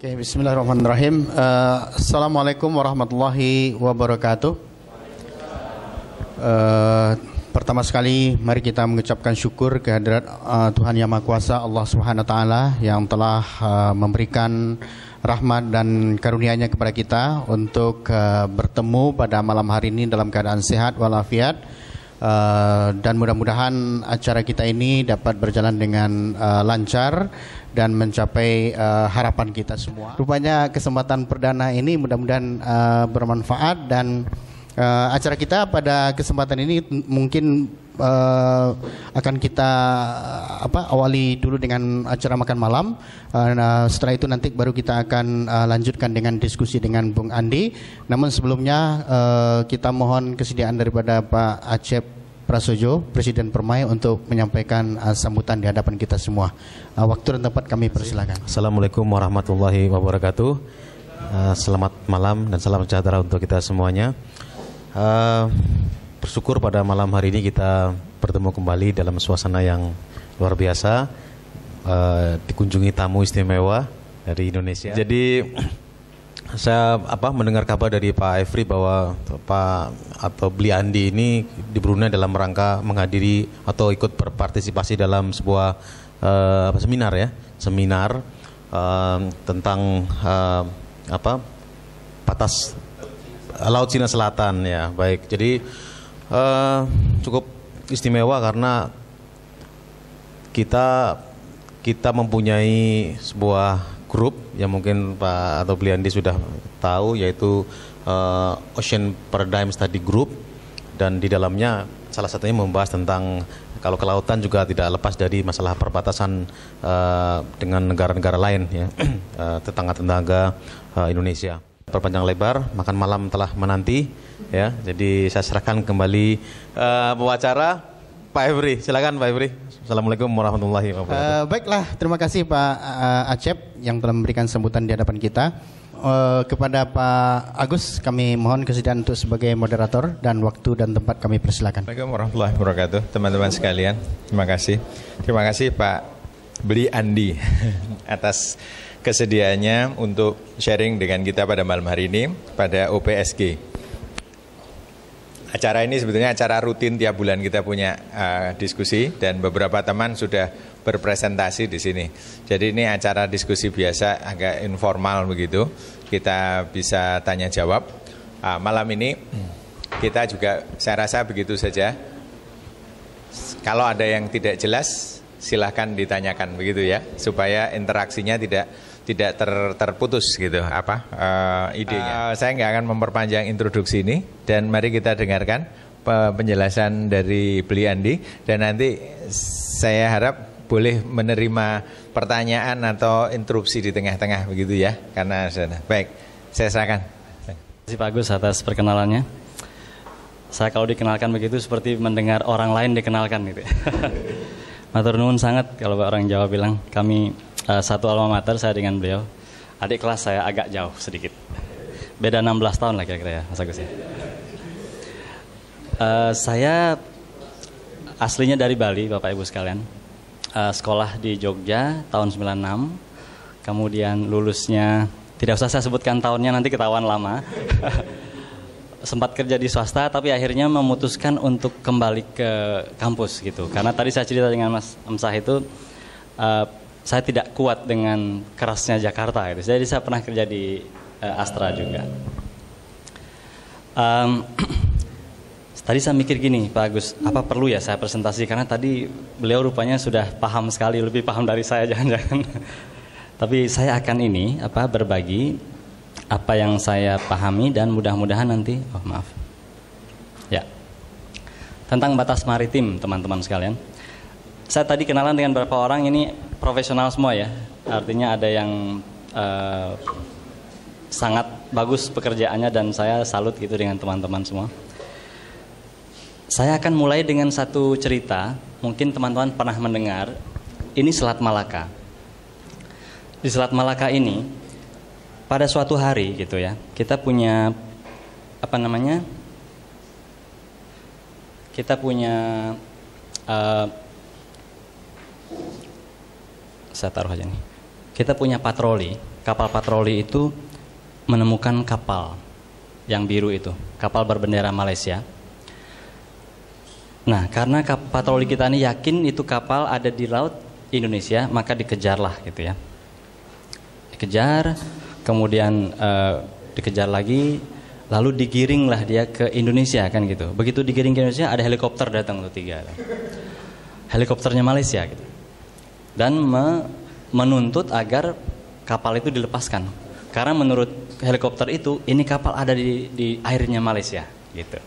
Oke, bismillahirrahmanirrahim. Assalamualaikum warahmatullahi wabarakatuh. Pertama sekali, mari kita mengucapkan syukur kehadirat Tuhan Yang Maha Kuasa, Allah Subhanahu Wa Taala, yang telah memberikan rahmat dan karunia-Nya kepada kita untuk bertemu pada malam hari ini dalam keadaan sehat walafiat. Dan mudah-mudahan acara kita ini dapat berjalan dengan lancar dan mencapai harapan kita semua. Rupanya kesempatan perdana ini mudah-mudahan bermanfaat, dan acara kita pada kesempatan ini mungkin akan kita awali dulu dengan acara makan malam. Setelah itu nanti baru kita akan lanjutkan dengan diskusi dengan Bung Andi. Namun sebelumnya kita mohon kesediaan daripada Pak Acep Prasojo, Presiden Permai, untuk menyampaikan sambutan di hadapan kita semua. Waktu dan tempat kami persilakan. Assalamualaikum warahmatullahi wabarakatuh. Selamat malam dan salam sejahtera untuk kita semuanya. Bersyukur pada malam hari ini kita bertemu kembali dalam suasana yang luar biasa, dikunjungi tamu istimewa dari Indonesia. Jadi saya mendengar kabar dari Pak Efri bahwa Bli Andi ini di Brunei dalam rangka menghadiri atau ikut berpartisipasi dalam sebuah seminar tentang batas Laut Cina Selatan, ya. Baik, jadi cukup istimewa karena kita mempunyai sebuah grup yang mungkin Pak atau Bli Andi sudah tahu, yaitu Ocean Paradigm Study Group, dan di dalamnya salah satunya membahas tentang kalau kelautan juga tidak lepas dari masalah perbatasan dengan negara-negara lain, ya, tetangga-tetangga Indonesia. Perpanjang lebar, makan malam telah menanti, ya. Jadi saya serahkan kembali pewacara Pak Efri. Silakan Pak Efri. Assalamualaikum warahmatullahi wabarakatuh. Baiklah, terima kasih Pak Acep yang telah memberikan sambutan di hadapan kita. Kepada Pak Agus, kami mohon kesediaan untuk sebagai moderator, dan waktu dan tempat kami persilakan. Assalamualaikum warahmatullahi wabarakatuh, teman-teman sekalian. Terima kasih Pak Bli Andi atas kesediaannya untuk sharing dengan kita pada malam hari ini pada OPSG. Acara ini sebetulnya acara rutin tiap bulan kita punya diskusi, dan beberapa teman sudah berpresentasi di sini. Jadi ini acara diskusi biasa, agak informal begitu. Kita bisa tanya jawab. Malam ini kita juga, saya rasa begitu saja. Kalau ada yang tidak jelas, silahkan ditanyakan begitu, ya, supaya interaksinya tidak terputus gitu idenya. Saya nggak akan memperpanjang introduksi ini, dan mari kita dengarkan penjelasan dari Bli Andi, dan nanti saya harap boleh menerima pertanyaan atau interupsi di tengah-tengah begitu, ya, karena baik, saya serahkan. Terima kasih Pak Agus atas perkenalannya. Saya kalau dikenalkan begitu seperti mendengar orang lain dikenalkan gitu. Matur nuwun sangat kalau orang Jawa bilang. Kami satu alma mater, saya dengan beliau. Adik kelas saya agak jauh sedikit. Beda 16 tahun lah kira-kira, ya, Mas Agus, ya. Saya aslinya dari Bali, Bapak Ibu sekalian. Sekolah di Jogja tahun 96. Kemudian lulusnya, tidak usah saya sebutkan tahunnya, nanti ketahuan lama. Sempat kerja di swasta, tapi akhirnya memutuskan untuk kembali ke kampus gitu. Karena tadi saya cerita dengan Mas Amsah itu, saya tidak kuat dengan kerasnya Jakarta gitu. Jadi saya pernah kerja di Astra juga. Tadi saya mikir gini, Pak Agus, apa perlu ya saya presentasi? Karena tadi beliau rupanya sudah paham sekali, lebih paham dari saya jangan-jangan. Tapi saya akan berbagi apa yang saya pahami, dan mudah-mudahan nanti, ya, tentang batas maritim, teman-teman sekalian. Saya tadi kenalan dengan beberapa orang, ini profesional semua, ya. Artinya ada yang sangat bagus pekerjaannya, dan saya salut gitu dengan teman-teman semua. Saya akan mulai dengan satu cerita, mungkin teman-teman pernah mendengar, ini Selat Malaka. Di Selat Malaka ini, pada suatu hari gitu, ya, kita punya saya taruh aja nih. Kita punya patroli kapal patroli itu menemukan kapal yang biru itu, kapal berbendera Malaysia. Nah, karena patroli kita ini yakin itu kapal ada di laut Indonesia, maka dikejarlah gitu ya. Dikejar, kemudian dikejar lagi, lalu digiringlah dia ke Indonesia kan gitu. Begitu digiring ke Indonesia, ada helikopter datang tuh 3. Helikopternya Malaysia gitu. Dan menuntut agar kapal itu dilepaskan. Karena menurut helikopter itu, ini kapal ada di airnya Malaysia gitu.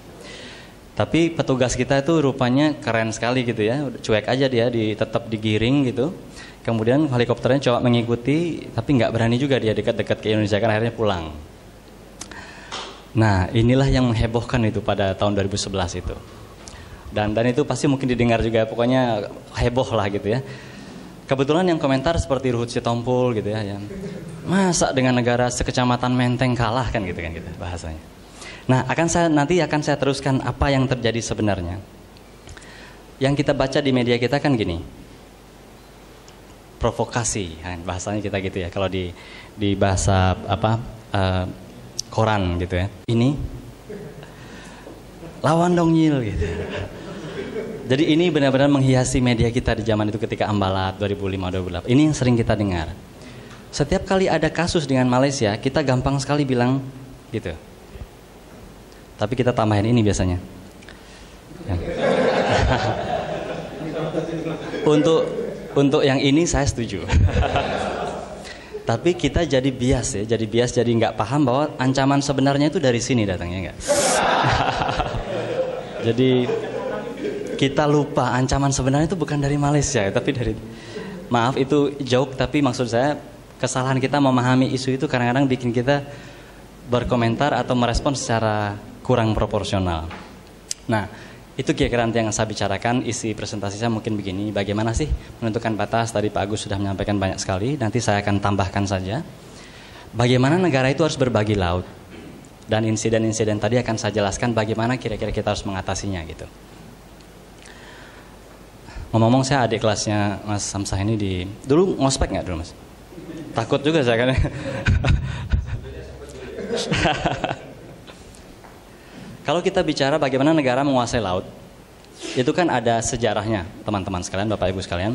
Tapi petugas kita itu rupanya keren sekali gitu ya, cuek aja dia, tetap digiring gitu. Kemudian helikopternya coba mengikuti, tapi nggak berani juga dia dekat-dekat ke Indonesia, kan akhirnya pulang. Nah, inilah yang menghebohkan itu pada tahun 2011 itu. Dan itu pasti mungkin didengar juga, pokoknya heboh lah gitu ya. Kebetulan yang komentar seperti Ruhut Sitompul gitu ya, yang masa dengan negara sekecamatan Menteng kalah kan gitu bahasanya. Nah, nanti akan saya teruskan apa yang terjadi sebenarnya. Yang kita baca di media kita kan gini, provokasi, bahasanya kita gitu ya. Kalau di bahasa koran gitu ya. Ini lawan dong Nyil gitu. Jadi ini benar-benar menghiasi media kita di zaman itu ketika Ambalat 2005-2008. Ini yang sering kita dengar. Setiap kali ada kasus dengan Malaysia, kita gampang sekali bilang gitu. Tapi kita tambahin ini biasanya. Untuk yang ini saya setuju. Tapi kita jadi bias ya, jadi nggak paham bahwa ancaman sebenarnya itu dari sini datangnya nggak. Jadi kita lupa ancaman sebenarnya itu bukan dari Malaysia, tapi dari, maaf itu joke, tapi maksud saya kesalahan kita memahami isu itu kadang-kadang bikin kita berkomentar atau merespon secara kurang proporsional. Nah, itu kira-kira nanti yang saya bicarakan. Isi presentasi saya mungkin begini, bagaimana sih menentukan batas. Tadi Pak Agus sudah menyampaikan banyak sekali, nanti saya akan tambahkan saja. Bagaimana negara itu harus berbagi laut. Dan insiden-insiden tadi akan saya jelaskan bagaimana kira-kira kita harus mengatasinya gitu. Ngomong-ngomong, saya adik kelasnya Mas Samsah ini dulu ngospek nggak dulu Mas? Takut juga saya kan. Kalau kita bicara bagaimana negara menguasai laut, itu kan ada sejarahnya, teman-teman sekalian, Bapak Ibu sekalian.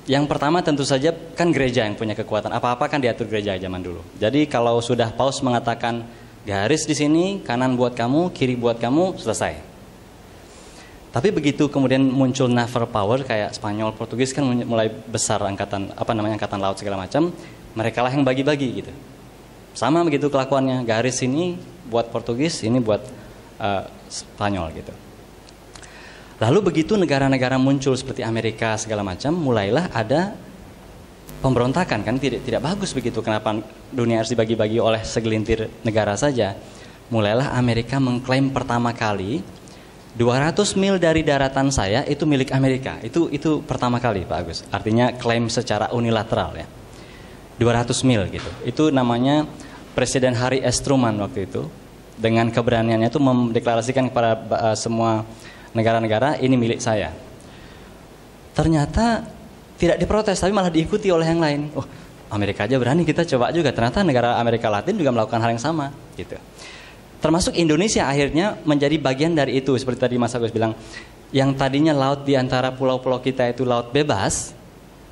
Yang pertama tentu saja kan gereja yang punya kekuatan. Apa-apa kan diatur gereja zaman dulu. Jadi kalau sudah Paus mengatakan garis di sini, kanan buat kamu, kiri buat kamu, selesai. Tapi begitu kemudian muncul naval power kayak Spanyol, Portugis kan mulai besar angkatan laut segala macam, mereka lah yang bagi-bagi gitu. Sama begitu kelakuannya, garis ini buat Portugis, ini buat Spanyol gitu. Lalu begitu negara-negara muncul seperti Amerika segala macam, mulailah ada pemberontakan kan, tidak bagus begitu. Kenapa dunia harus dibagi-bagi oleh segelintir negara saja? Mulailah Amerika mengklaim pertama kali 200 mil dari daratan saya itu milik Amerika. Itu pertama kali Pak Agus. Artinya klaim secara unilateral ya. 200 mil gitu. Itu namanya Presiden Harry S. Truman waktu itu. Dengan keberaniannya itu mendeklarasikan kepada semua negara-negara, ini milik saya. Ternyata tidak diprotes, tapi malah diikuti oleh yang lain. Oh, Amerika aja berani, kita coba juga. Ternyata negara Amerika Latin juga melakukan hal yang sama gitu. Termasuk Indonesia akhirnya menjadi bagian dari itu. Seperti tadi Mas Agus bilang, yang tadinya laut di antara pulau-pulau kita itu laut bebas,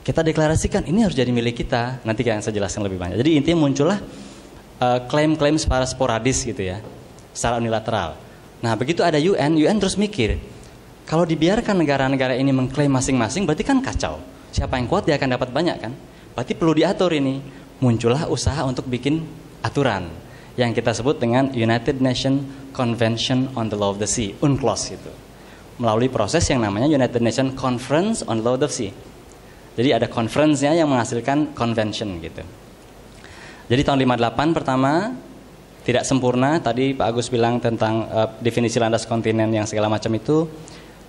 kita deklarasikan ini harus jadi milik kita. Nanti yang saya jelaskan lebih banyak. Jadi intinya muncullah klaim-klaim secara sporadis gitu ya, secara unilateral. Nah begitu ada UN terus mikir, kalau dibiarkan negara-negara ini mengklaim masing-masing, berarti kan kacau. Siapa yang kuat dia akan dapat banyak kan. Berarti perlu diatur ini. Muncullah usaha untuk bikin aturan yang kita sebut dengan United Nations Convention on the Law of the Sea, UNCLOS itu. Melalui proses yang namanya United Nations Conference on the Law of the Sea. Jadi ada conference-nya yang menghasilkan convention gitu. Jadi tahun 58 pertama tidak sempurna, tadi Pak Agus bilang tentang definisi landas kontinen yang segala macam itu.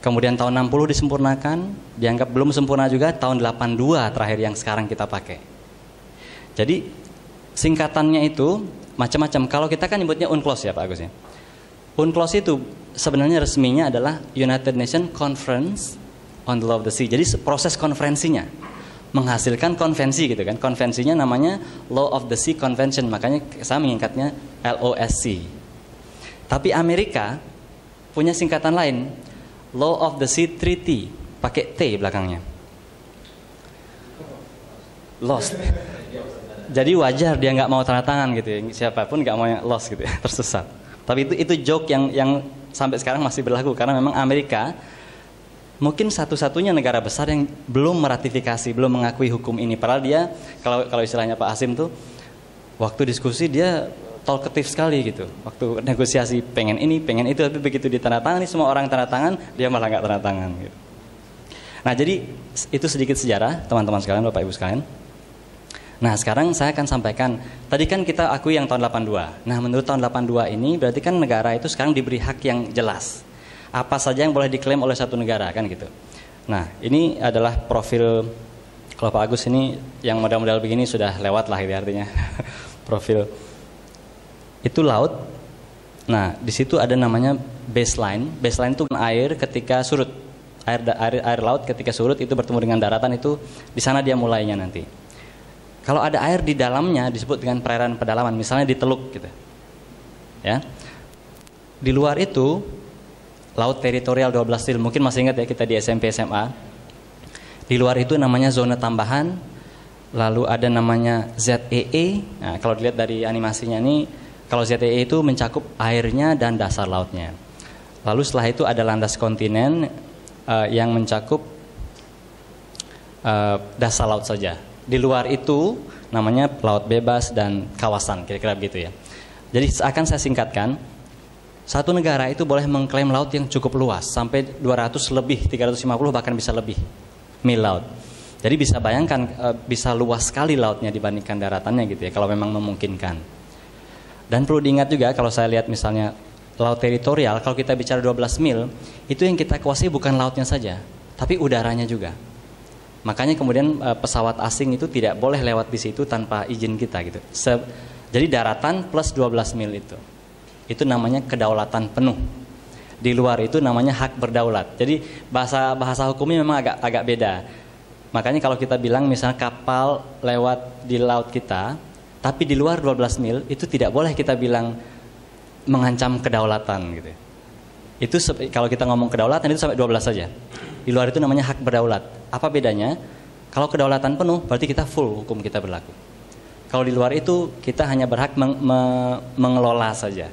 Kemudian tahun 60 disempurnakan, dianggap belum sempurna juga, tahun 82 terakhir yang sekarang kita pakai. Jadi singkatannya itu macam-macam. Kalau kita kan nyebutnya UNCLOS ya Pak Agus ya. UNCLOS itu sebenarnya resminya adalah United Nations Conference on the Law of the Sea. Jadi proses konferensinya. menghasilkan konvensi gitu kan. Konvensinya namanya Law of the Sea Convention, makanya saya mengingatnya LOSC. Tapi Amerika punya singkatan lain, Law of the Sea Treaty, pakai T belakangnya. Lost. Jadi wajar dia nggak mau tanda tangan gitu ya. Siapapun nggak mau yang lost gitu ya, tersesat. Tapi itu joke yang sampai sekarang masih berlaku karena memang Amerika mungkin satu-satunya negara besar yang belum meratifikasi, belum mengakui hukum ini. Padahal dia, kalau istilahnya Pak Hasim tuh, waktu diskusi dia talkative sekali gitu. Waktu negosiasi pengen ini, pengen itu, tapi begitu ditandatangani semua orang tanda tangan, dia malah nggak tanda tangan gitu. Nah jadi itu sedikit sejarah teman-teman sekalian, Bapak Ibu sekalian. Nah sekarang saya akan sampaikan, tadi kan kita akui yang tahun 82. Nah menurut tahun 82 ini berarti kan negara itu sekarang diberi hak yang jelas. Apa saja yang boleh diklaim oleh satu negara kan gitu. Nah ini adalah profil, kalau Pak Agus ini yang model-model begini sudah lewat lah gitu artinya. Profil itu laut. Nah di situ ada namanya baseline. Baseline itu air ketika surut. Air laut ketika surut itu bertemu dengan daratan, itu di sana dia mulainya nanti. Kalau ada air di dalamnya disebut dengan perairan pedalaman, misalnya di teluk gitu. Ya. Di luar itu laut teritorial 12 mil, mungkin masih ingat ya kita di SMP SMA. Di luar itu namanya zona tambahan. Lalu ada namanya ZEE. Nah, kalau dilihat dari animasinya ini, kalau ZEE itu mencakup airnya dan dasar lautnya. Lalu setelah itu ada landas kontinen yang mencakup dasar laut saja. Di luar itu namanya laut bebas dan kawasan, kira-kira begitu ya. Jadi akan saya singkatkan. Satu negara itu boleh mengklaim laut yang cukup luas, sampai 200 lebih, 350 bahkan bisa lebih mil laut. Jadi bisa bayangkan bisa luas sekali lautnya dibandingkan daratannya gitu ya, kalau memang memungkinkan. Dan perlu diingat juga kalau saya lihat misalnya laut teritorial, kalau kita bicara 12 mil, itu yang kita kuasai bukan lautnya saja, tapi udaranya juga. Makanya kemudian pesawat asing itu tidak boleh lewat di situ tanpa izin kita gitu. Jadi daratan plus 12 mil itu namanya kedaulatan penuh. Di luar itu namanya hak berdaulat. Jadi bahasa hukumnya memang agak beda. Makanya kalau kita bilang misalnya kapal lewat di laut kita, tapi di luar 12 mil, itu tidak boleh kita bilang mengancam kedaulatan gitu. Itu kalau kita ngomong kedaulatan itu sampai 12 saja. Di luar itu namanya hak berdaulat. Apa bedanya? Kalau kedaulatan penuh berarti kita full, hukum kita berlaku. Kalau di luar itu kita hanya berhak mengelola saja.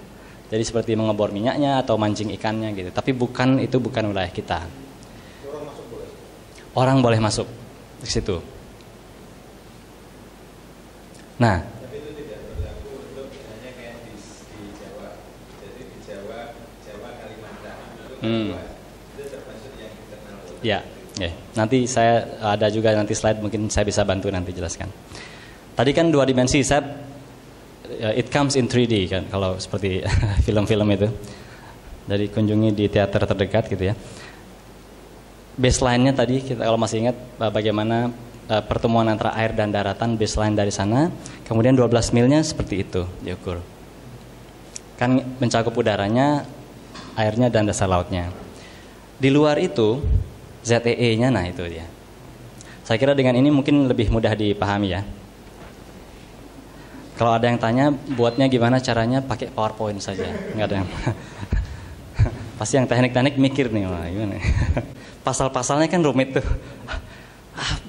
Jadi seperti mengebor minyaknya atau mancing ikannya gitu. Tapi itu bukan wilayah kita. Orang boleh masuk ke situ. Nah, tapi itu tidak berlaku untuk hanya kayak di Jawa. Jadi di Jawa Kalimantan itu termasuk yang internal. Ya. Nanti saya ada juga nanti slide, mungkin saya bisa bantu nanti jelaskan. Tadi kan 2 dimensi, it comes in 3D kan kalau seperti film-film itu. Jadi kunjungi di teater terdekat gitu ya. Baseline-nya tadi kita kalau masih ingat bagaimana pertemuan antara air dan daratan, baseline dari sana. Kemudian 12 milnya seperti itu diukur. Kan mencakup udaranya, airnya dan dasar lautnya. Di luar itu ZEE-nya, nah itu dia. Saya kira dengan ini mungkin lebih mudah dipahami ya. Kalau ada yang tanya buatnya gimana caranya, pakai PowerPoint saja. Enggak ada yang pasti yang teknik-teknik mikir nih, wah gimana. Pasal-pasalnya kan rumit tuh.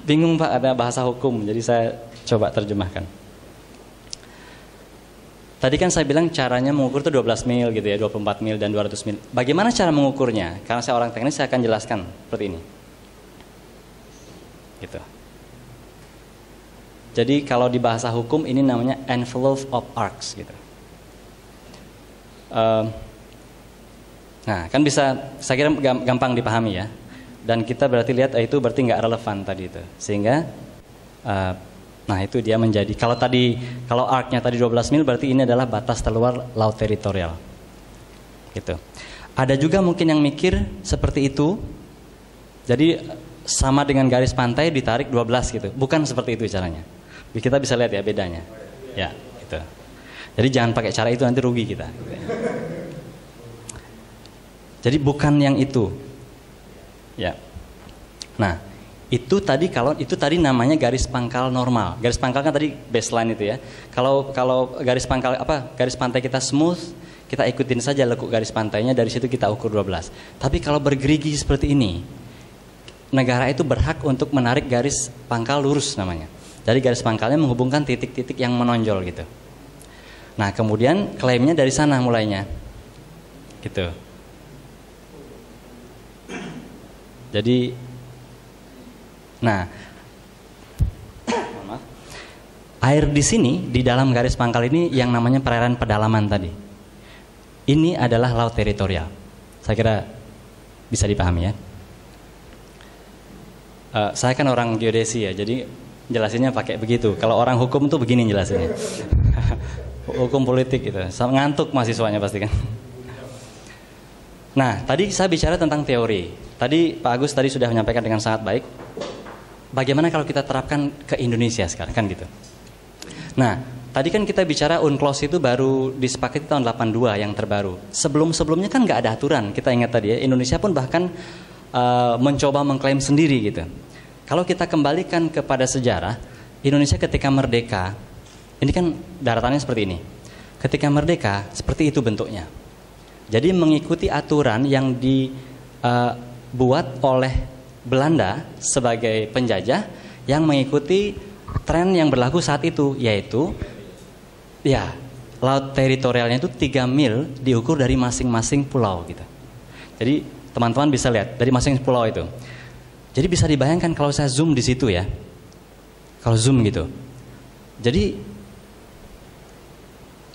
Bingung Pak, ada bahasa hukum. Jadi saya coba terjemahkan. Tadi kan saya bilang caranya mengukur itu 12 mil gitu ya, 24 mil dan 200 mil. Bagaimana cara mengukurnya? Karena saya orang teknis, saya akan jelaskan seperti ini. Gitu. Jadi kalau di bahasa hukum ini namanya envelope of arcs gitu. Nah kan bisa, saya kira gampang dipahami ya. Dan kita berarti lihat itu berarti nggak relevan tadi itu. Sehingga nah itu dia menjadi, kalau arcnya tadi 12 mil berarti ini adalah batas terluar laut teritorial. Gitu. Ada juga mungkin yang mikir seperti itu. Jadi sama dengan garis pantai ditarik 12 gitu. Bukan seperti itu caranya. Kita bisa lihat ya bedanya. Ya, gitu. Jadi jangan pakai cara itu, nanti rugi kita. Jadi bukan yang itu. Ya. Nah, Itu tadi namanya garis pangkal normal. Garis pangkal kan tadi baseline itu ya. Kalau garis pangkal garis pantai kita smooth, kita ikutin saja lekuk garis pantainya, dari situ kita ukur 12. Tapi kalau bergerigi seperti ini, negara itu berhak untuk menarik garis pangkal lurus namanya. Jadi garis pangkalnya menghubungkan titik-titik yang menonjol gitu. Nah, kemudian klaimnya dari sana mulainya. Gitu. Jadi air di sini di dalam garis pangkal ini yang namanya perairan pedalaman tadi. Ini adalah laut teritorial. Saya kira bisa dipahami ya. Saya kan orang geodesi ya, jadi jelasinnya pakai begitu. Kalau orang hukum tuh begini jelasinnya. Hukum politik gitu. Ngantuk mahasiswanya pasti kan. Nah, tadi saya bicara tentang teori. Tadi Pak Agus tadi sudah menyampaikan dengan sangat baik. Bagaimana kalau kita terapkan ke Indonesia sekarang kan gitu. Nah, tadi kan kita bicara UNCLOS itu baru disepakati tahun 82 yang terbaru. Sebelum-sebelumnya kan nggak ada aturan. Kita ingat tadi ya, Indonesia pun bahkan mencoba mengklaim sendiri gitu. Kalau kita kembalikan kepada sejarah, Indonesia ketika merdeka, ini kan daratannya seperti ini. Ketika merdeka, seperti itu bentuknya. Jadi mengikuti aturan yang dibuat oleh Belanda sebagai penjajah, yang mengikuti tren yang berlaku saat itu, yaitu ya laut teritorialnya itu 3 mil diukur dari masing-masing pulau gitu. Jadi teman-teman bisa lihat dari masing-masing pulau itu. Jadi bisa dibayangkan kalau saya zoom di situ ya. Kalau zoom gitu. Jadi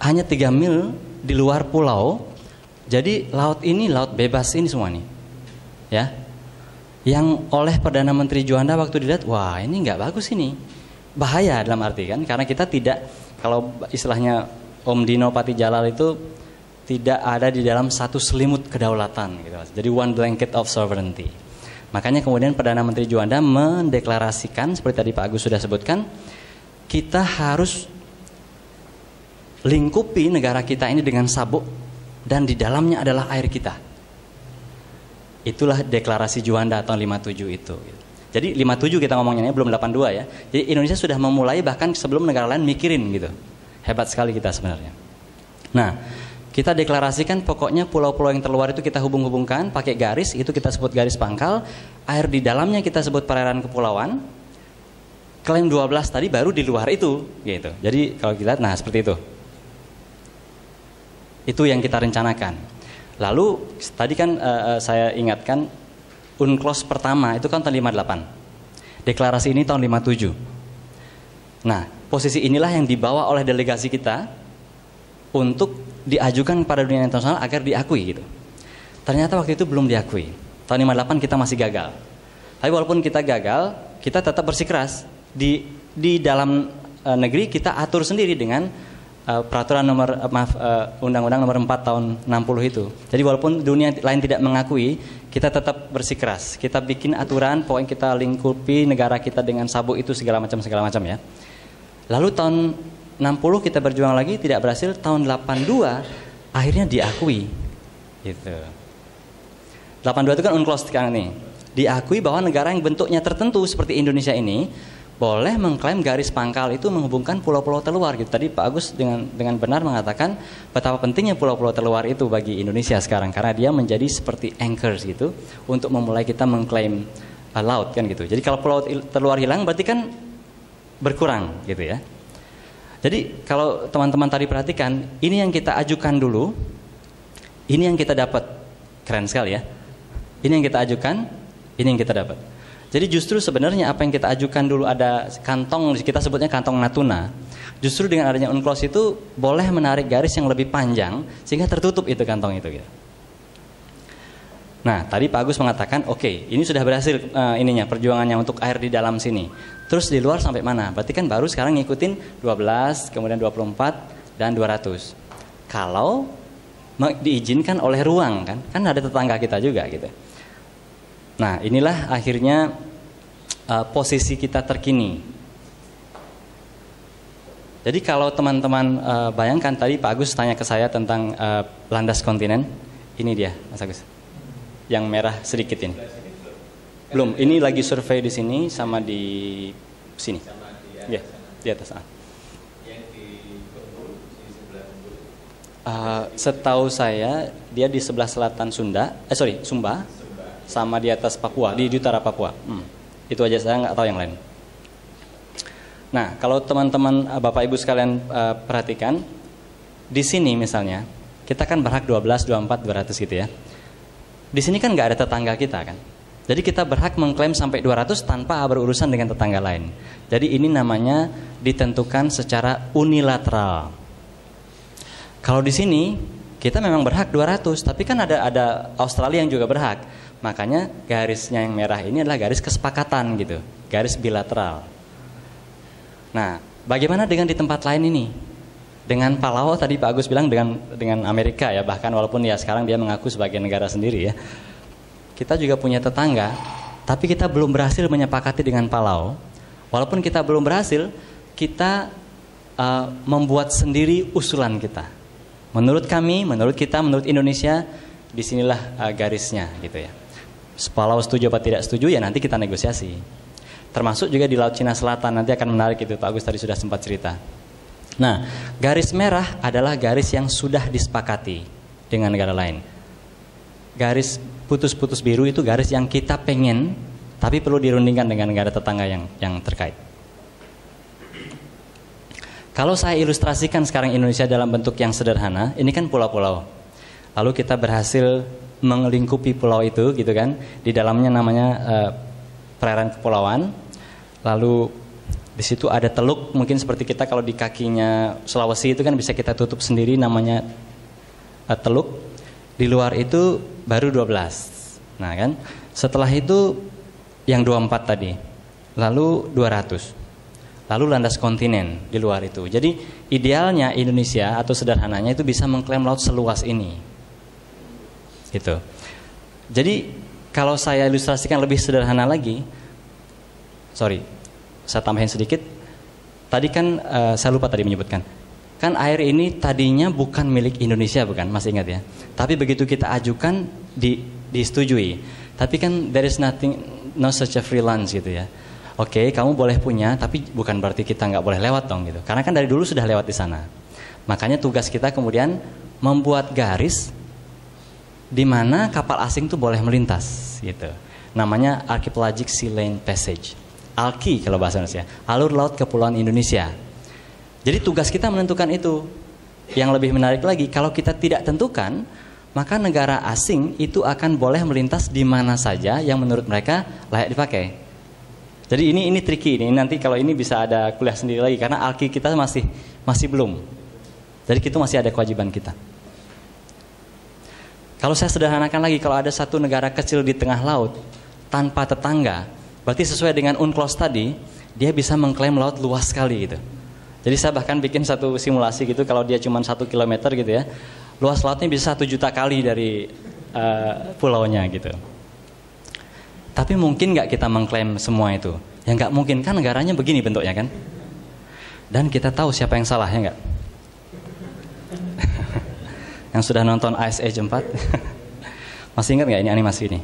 hanya 3 mil di luar pulau. Jadi laut ini laut bebas ini semua nih. Ya. Yang oleh Perdana Menteri Juanda waktu dilihat, wah ini nggak bagus ini. Bahaya dalam arti kan, karena kita tidak, kalau istilahnya Om Dino Patijalal itu tidak ada di dalam satu selimut kedaulatan gitu. Jadi one blanket of sovereignty. Makanya kemudian Perdana Menteri Juanda mendeklarasikan seperti tadi Pak Agus sudah sebutkan, kita harus lingkupi negara kita ini dengan sabuk dan di dalamnya adalah air kita. Itulah deklarasi Juanda tahun 57 itu. Jadi 57 kita ngomongnya belum 82 ya. Jadi Indonesia sudah memulai bahkan sebelum negara lain mikirin gitu. Hebat sekali kita sebenarnya. Nah, kita deklarasikan pokoknya pulau-pulau yang terluar itu kita hubung-hubungkan pakai garis, itu kita sebut garis pangkal. Air di dalamnya kita sebut perairan kepulauan. Klaim 12 tadi baru di luar itu gitu. Jadi kalau kita lihat, nah seperti itu. Itu yang kita rencanakan. Lalu tadi kan saya ingatkan UNCLOS pertama itu kan tahun 58. Deklarasi ini tahun 57. Nah, posisi inilah yang dibawa oleh delegasi kita untuk diajukan kepada dunia internasional agar diakui gitu. Ternyata waktu itu belum diakui. Tahun 58 kita masih gagal. Tapi walaupun kita gagal, kita tetap bersikeras. Di dalam negeri kita atur sendiri dengan peraturan Undang-Undang nomor 4 tahun 60 itu. Jadi walaupun dunia lain tidak mengakui, kita tetap bersikeras. Kita bikin aturan, pokoknya kita lingkupi negara kita dengan sabuk itu segala macam ya. Lalu tahun 60 kita berjuang lagi, tidak berhasil. Tahun 82 akhirnya diakui. Gitu. 82 itu kan UNCLOS sekarang nih. Diakui bahwa negara yang bentuknya tertentu seperti Indonesia ini boleh mengklaim garis pangkal itu menghubungkan pulau-pulau terluar gitu. Tadi Pak Agus dengan benar mengatakan betapa pentingnya pulau-pulau terluar itu bagi Indonesia sekarang, karena dia menjadi seperti anchors gitu untuk memulai kita mengklaim laut kan gitu. Jadi kalau pulau terluar hilang berarti kan berkurang gitu ya. Jadi kalau teman-teman tadi perhatikan, ini yang kita ajukan dulu, ini yang kita dapat. Keren sekali ya. Ini yang kita ajukan, ini yang kita dapat. Jadi justru sebenarnya apa yang kita ajukan dulu ada kantong, kita sebutnya kantong Natuna. Justru dengan adanya UNCLOS itu boleh menarik garis yang lebih panjang sehingga tertutup itu kantong itu gitu. Nah, tadi Pak Agus mengatakan, oke, ini sudah berhasil perjuangannya untuk air di dalam sini. Terus di luar sampai mana? Berarti kan baru sekarang ngikutin 12, kemudian 24 dan 200. Kalau diizinkan oleh ruang kan ada tetangga kita juga gitu. Nah, inilah akhirnya posisi kita terkini. Jadi kalau teman-teman bayangkan tadi Pak Agus tanya ke saya tentang landas kontinen, ini dia Mas Agus, yang merah sedikit ini. Belum, ini lagi survei di sini sama di sini. Ya, di atas. Setahu saya dia di sebelah selatan Sumba, sama di atas Papua, di utara Papua. Itu aja, saya nggak tahu yang lain. Nah, kalau teman-teman Bapak Ibu sekalian perhatikan, di sini misalnya kita kan berhak 12, 24, 200 gitu ya. Di sini kan nggak ada tetangga kita kan. Jadi kita berhak mengklaim sampai 200 tanpa berurusan dengan tetangga lain. Jadi ini namanya ditentukan secara unilateral. Kalau di sini kita memang berhak 200, tapi kan ada Australia yang juga berhak. Makanya garisnya yang merah ini adalah garis kesepakatan gitu, garis bilateral. Nah, bagaimana dengan di tempat lain ini? Dengan Palau tadi Pak Agus bilang dengan Amerika ya, bahkan walaupun ya sekarang dia mengaku sebagai negara sendiri ya. Kita juga punya tetangga, tapi kita belum berhasil menyepakati dengan Palau. Walaupun kita belum berhasil, kita membuat sendiri usulan kita. Menurut kami, menurut kita, menurut Indonesia, disinilah garisnya gitu ya. Palau setuju apa tidak setuju ya nanti kita negosiasi. Termasuk juga di Laut Cina Selatan, nanti akan menarik itu, Pak Agus tadi sudah sempat cerita. Nah, garis merah adalah garis yang sudah disepakati dengan negara lain. Garis putus-putus biru itu garis yang kita pengen, tapi perlu dirundingkan dengan negara tetangga yang terkait. Kalau saya ilustrasikan sekarang Indonesia dalam bentuk yang sederhana, ini kan pulau-pulau. Lalu kita berhasil melingkupi pulau itu gitu kan. Di dalamnya namanya perairan kepulauan. Lalu di situ ada teluk, mungkin seperti kita kalau di kakinya Sulawesi itu kan bisa kita tutup sendiri namanya teluk. Di luar itu baru 12. Nah kan, setelah itu yang 24 tadi. Lalu 200. Lalu landas kontinen di luar itu. Jadi idealnya Indonesia atau sederhananya itu bisa mengklaim laut seluas ini. Gitu. Jadi kalau saya ilustrasikan lebih sederhana lagi, saya tambahin sedikit. Tadi kan saya lupa tadi menyebutkan. Kan air ini tadinya bukan milik Indonesia, bukan? Masih ingat ya? Tapi begitu kita ajukan disetujui. Tapi kan there is no such a free lunch gitu ya. Oke, kamu boleh punya, tapi bukan berarti kita nggak boleh lewat dong gitu. Karena kan dari dulu sudah lewat di sana. Makanya tugas kita kemudian membuat garis di mana kapal asing itu boleh melintas gitu. Namanya Archipelagic Sea Lane Passage. ALKI kalau bahasa Indonesia, alur laut kepulauan Indonesia. Jadi tugas kita menentukan itu. Yang lebih menarik lagi, kalau kita tidak tentukan, maka negara asing itu akan boleh melintas di mana saja yang menurut mereka layak dipakai. Jadi ini tricky ini. Nanti kalau ini bisa ada kuliah sendiri lagi karena ALKI kita masih belum. Jadi itu masih ada kewajiban kita. Kalau saya sederhanakan lagi, kalau ada satu negara kecil di tengah laut tanpa tetangga, berarti sesuai dengan UNCLOS tadi, dia bisa mengklaim laut luas sekali gitu. Jadi saya bahkan bikin satu simulasi gitu, kalau dia cuma 1 kilometer gitu ya, luas lautnya bisa 1 juta kali dari pulaunya gitu. Tapi mungkin nggak kita mengklaim semua itu? Ya nggak mungkin, kan negaranya begini bentuknya kan. Dan kita tahu siapa yang salah, ya nggak? Yang sudah nonton Ice Age 4 masih ingat nggak ini animasi ini?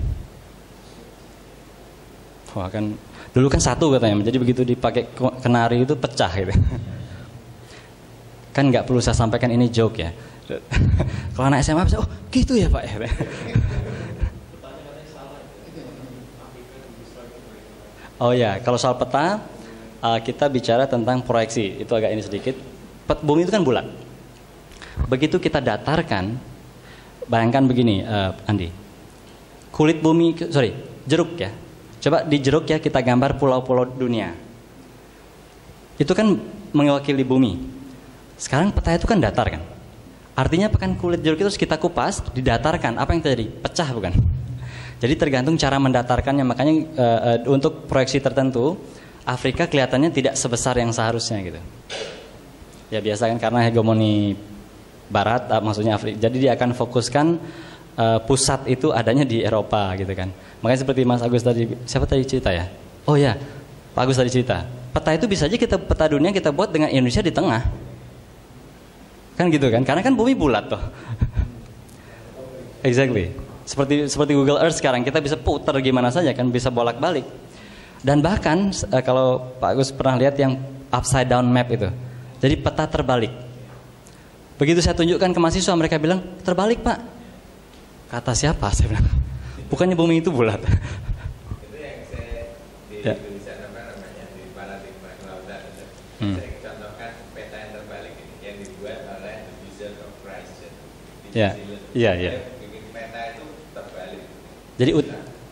Wah kan, dulu kan 1 katanya, jadi begitu dipakai kenari itu pecah gitu. Kan nggak perlu saya sampaikan ini joke ya. Kalau anak SMA bisa, oh gitu ya Pak ya. Oh ya, kalau soal peta kita bicara tentang proyeksi, itu agak ini sedikit. Bumi itu kan bulat. Begitu kita datarkan, bayangkan begini Andi, kulit bumi, jeruk ya. Coba di jeruk ya kita gambar pulau-pulau dunia. Itu kan mewakili bumi. Sekarang peta itu kan datar kan. Artinya pekan kulit jeruk itu kita kupas, didatarkan, apa yang terjadi? Pecah bukan? Jadi tergantung cara mendatarkannya. Makanya untuk proyeksi tertentu, Afrika kelihatannya tidak sebesar yang seharusnya gitu. Ya biasa kan karena hegemoni Barat, maksudnya Afrika. Jadi dia akan fokuskan pusat itu adanya di Eropa gitu kan. Makanya seperti Mas Agus tadi, siapa tadi cerita ya? Oh ya, Pak Agus tadi cerita. Peta itu bisa aja peta dunia kita buat dengan Indonesia di tengah. Kan gitu kan, karena kan bumi bulat toh. Exactly. Seperti Google Earth sekarang, kita bisa putar gimana saja kan, bisa bolak-balik. Dan bahkan kalau Pak Agus pernah lihat yang upside down map itu, jadi peta terbalik. Begitu saya tunjukkan ke mahasiswa, mereka bilang, terbalik Pak. Kata siapa? Saya bilang, bukannya bumi itu bulat. Itu yang saya di tulisan apa namanya, di paradigma kelautan. Saya contohkan peta yang terbalik ini, yang dibuat oleh The Vision of Christ di New Zealand. Iya. Bikin peta itu terbalik. Jadi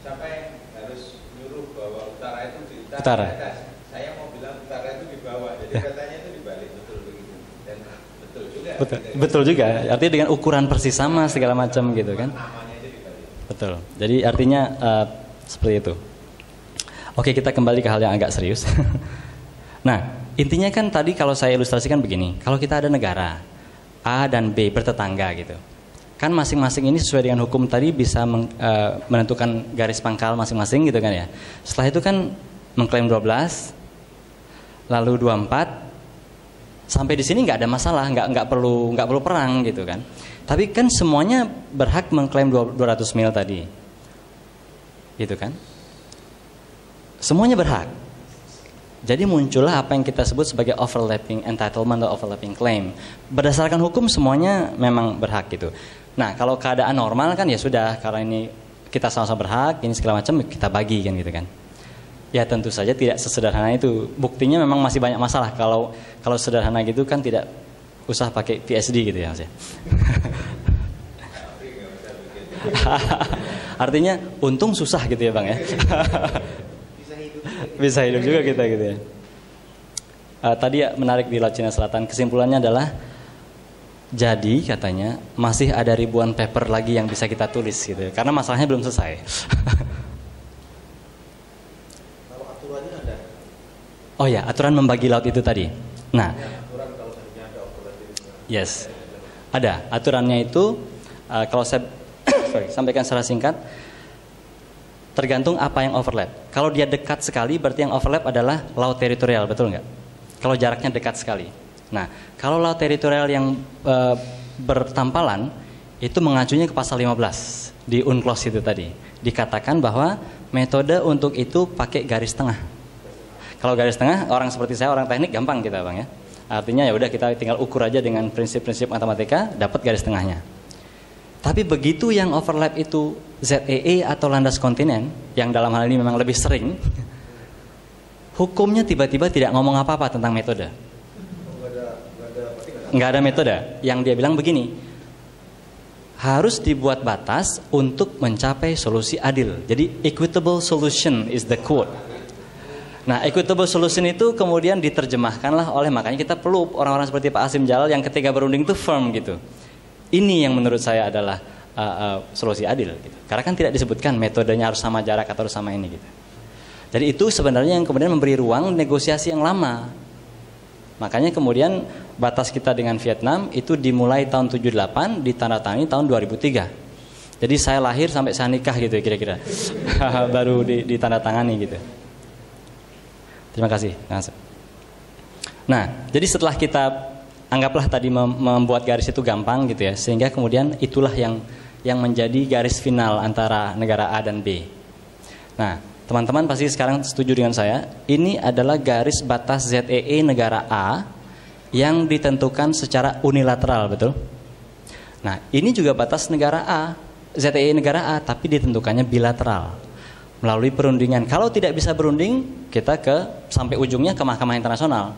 sampai harus nyuruh bahwa utara itu di utara. atas. Saya mau bilang utara itu di bawah. Jadi petanya itu dibalik, betul begitu. Dan betul juga. Betul juga. Artinya dengan ukuran persis sama segala macam gitu kan. Namanya aja dibalik. Betul. Jadi artinya seperti itu. Oke, kita kembali ke hal yang agak serius. Nah, intinya kan tadi kalau saya ilustrasikan begini, kalau kita ada negara A dan B bertetangga gitu, kan masing-masing ini sesuai dengan hukum tadi bisa menentukan garis pangkal masing-masing gitu kan ya. Setelah itu kan mengklaim 12, lalu 24, sampai di sini nggak ada masalah, nggak perlu perang gitu kan. Tapi kan semuanya berhak mengklaim 200 mil tadi, gitu kan? Semuanya berhak. Jadi muncullah apa yang kita sebut sebagai overlapping entitlement atau overlapping claim. Berdasarkan hukum semuanya memang berhak gitu. Nah kalau keadaan normal kan ya sudah, karena ini kita sama-sama berhak, ini segala macam kita bagi kan gitu kan. Ya tentu saja tidak sesederhana itu. Buktinya memang masih banyak masalah. Kalau sederhana gitu kan tidak usah pakai PSD gitu ya Mas ya. Artinya untung susah gitu ya Bang ya. Bisa hidup juga kita gitu ya. Tadi menarik di Laut Cina Selatan, kesimpulannya adalah jadi katanya masih ada ribuan paper lagi yang bisa kita tulis gitu ya, karena masalahnya belum selesai. Kalau aturannya ada? Oh ya, aturan membagi laut itu tadi. Nah, yes, ada aturannya itu. Kalau saya sampaikan secara singkat, tergantung apa yang overlap. Kalau dia dekat sekali, berarti yang overlap adalah laut teritorial, betul nggak? Kalau jaraknya dekat sekali. Nah, kalau laut teritorial yang bertampalan, itu mengacunya ke pasal 15 di UNCLOS itu tadi. Dikatakan bahwa metode untuk itu pakai garis tengah. Kalau garis tengah, orang seperti saya, orang teknik, gampang kita Bang ya. Artinya ya udah kita tinggal ukur aja dengan prinsip-prinsip matematika, dapat garis tengahnya. Tapi begitu yang overlap itu ZEE atau landas kontinen, yang dalam hal ini memang lebih sering, hukumnya tiba-tiba tidak ngomong apa-apa tentang metode. Nggak ada metode. Yang dia bilang begini, harus dibuat batas untuk mencapai solusi adil. Jadi equitable solution is the quote. Nah, equitable solution itu kemudian diterjemahkanlah oleh, makanya kita perlu orang-orang seperti Pak Asim Jalal yang ketika berunding itu firm gitu. Ini yang menurut saya adalah solusi adil gitu. Karena kan tidak disebutkan metodenya harus sama jarak atau harus sama ini gitu. Jadi itu sebenarnya yang kemudian memberi ruang negosiasi yang lama. Makanya kemudian batas kita dengan Vietnam itu dimulai tahun 78, ditandatangani tahun 2003. Jadi saya lahir sampai saya nikah gitu kira-kira. Baru ditandatangani gitu. Terima kasih. Nah, jadi setelah kita anggaplah tadi membuat garis itu gampang gitu ya, sehingga kemudian itulah yang menjadi garis final antara negara A dan B. Nah, teman-teman pasti sekarang setuju dengan saya, ini adalah garis batas ZEE negara A yang ditentukan secara unilateral, betul? Nah, ini juga batas negara A, ZEE negara A, tapi ditentukannya bilateral melalui perundingan. Kalau tidak bisa berunding, kita sampai ujungnya ke Mahkamah Internasional.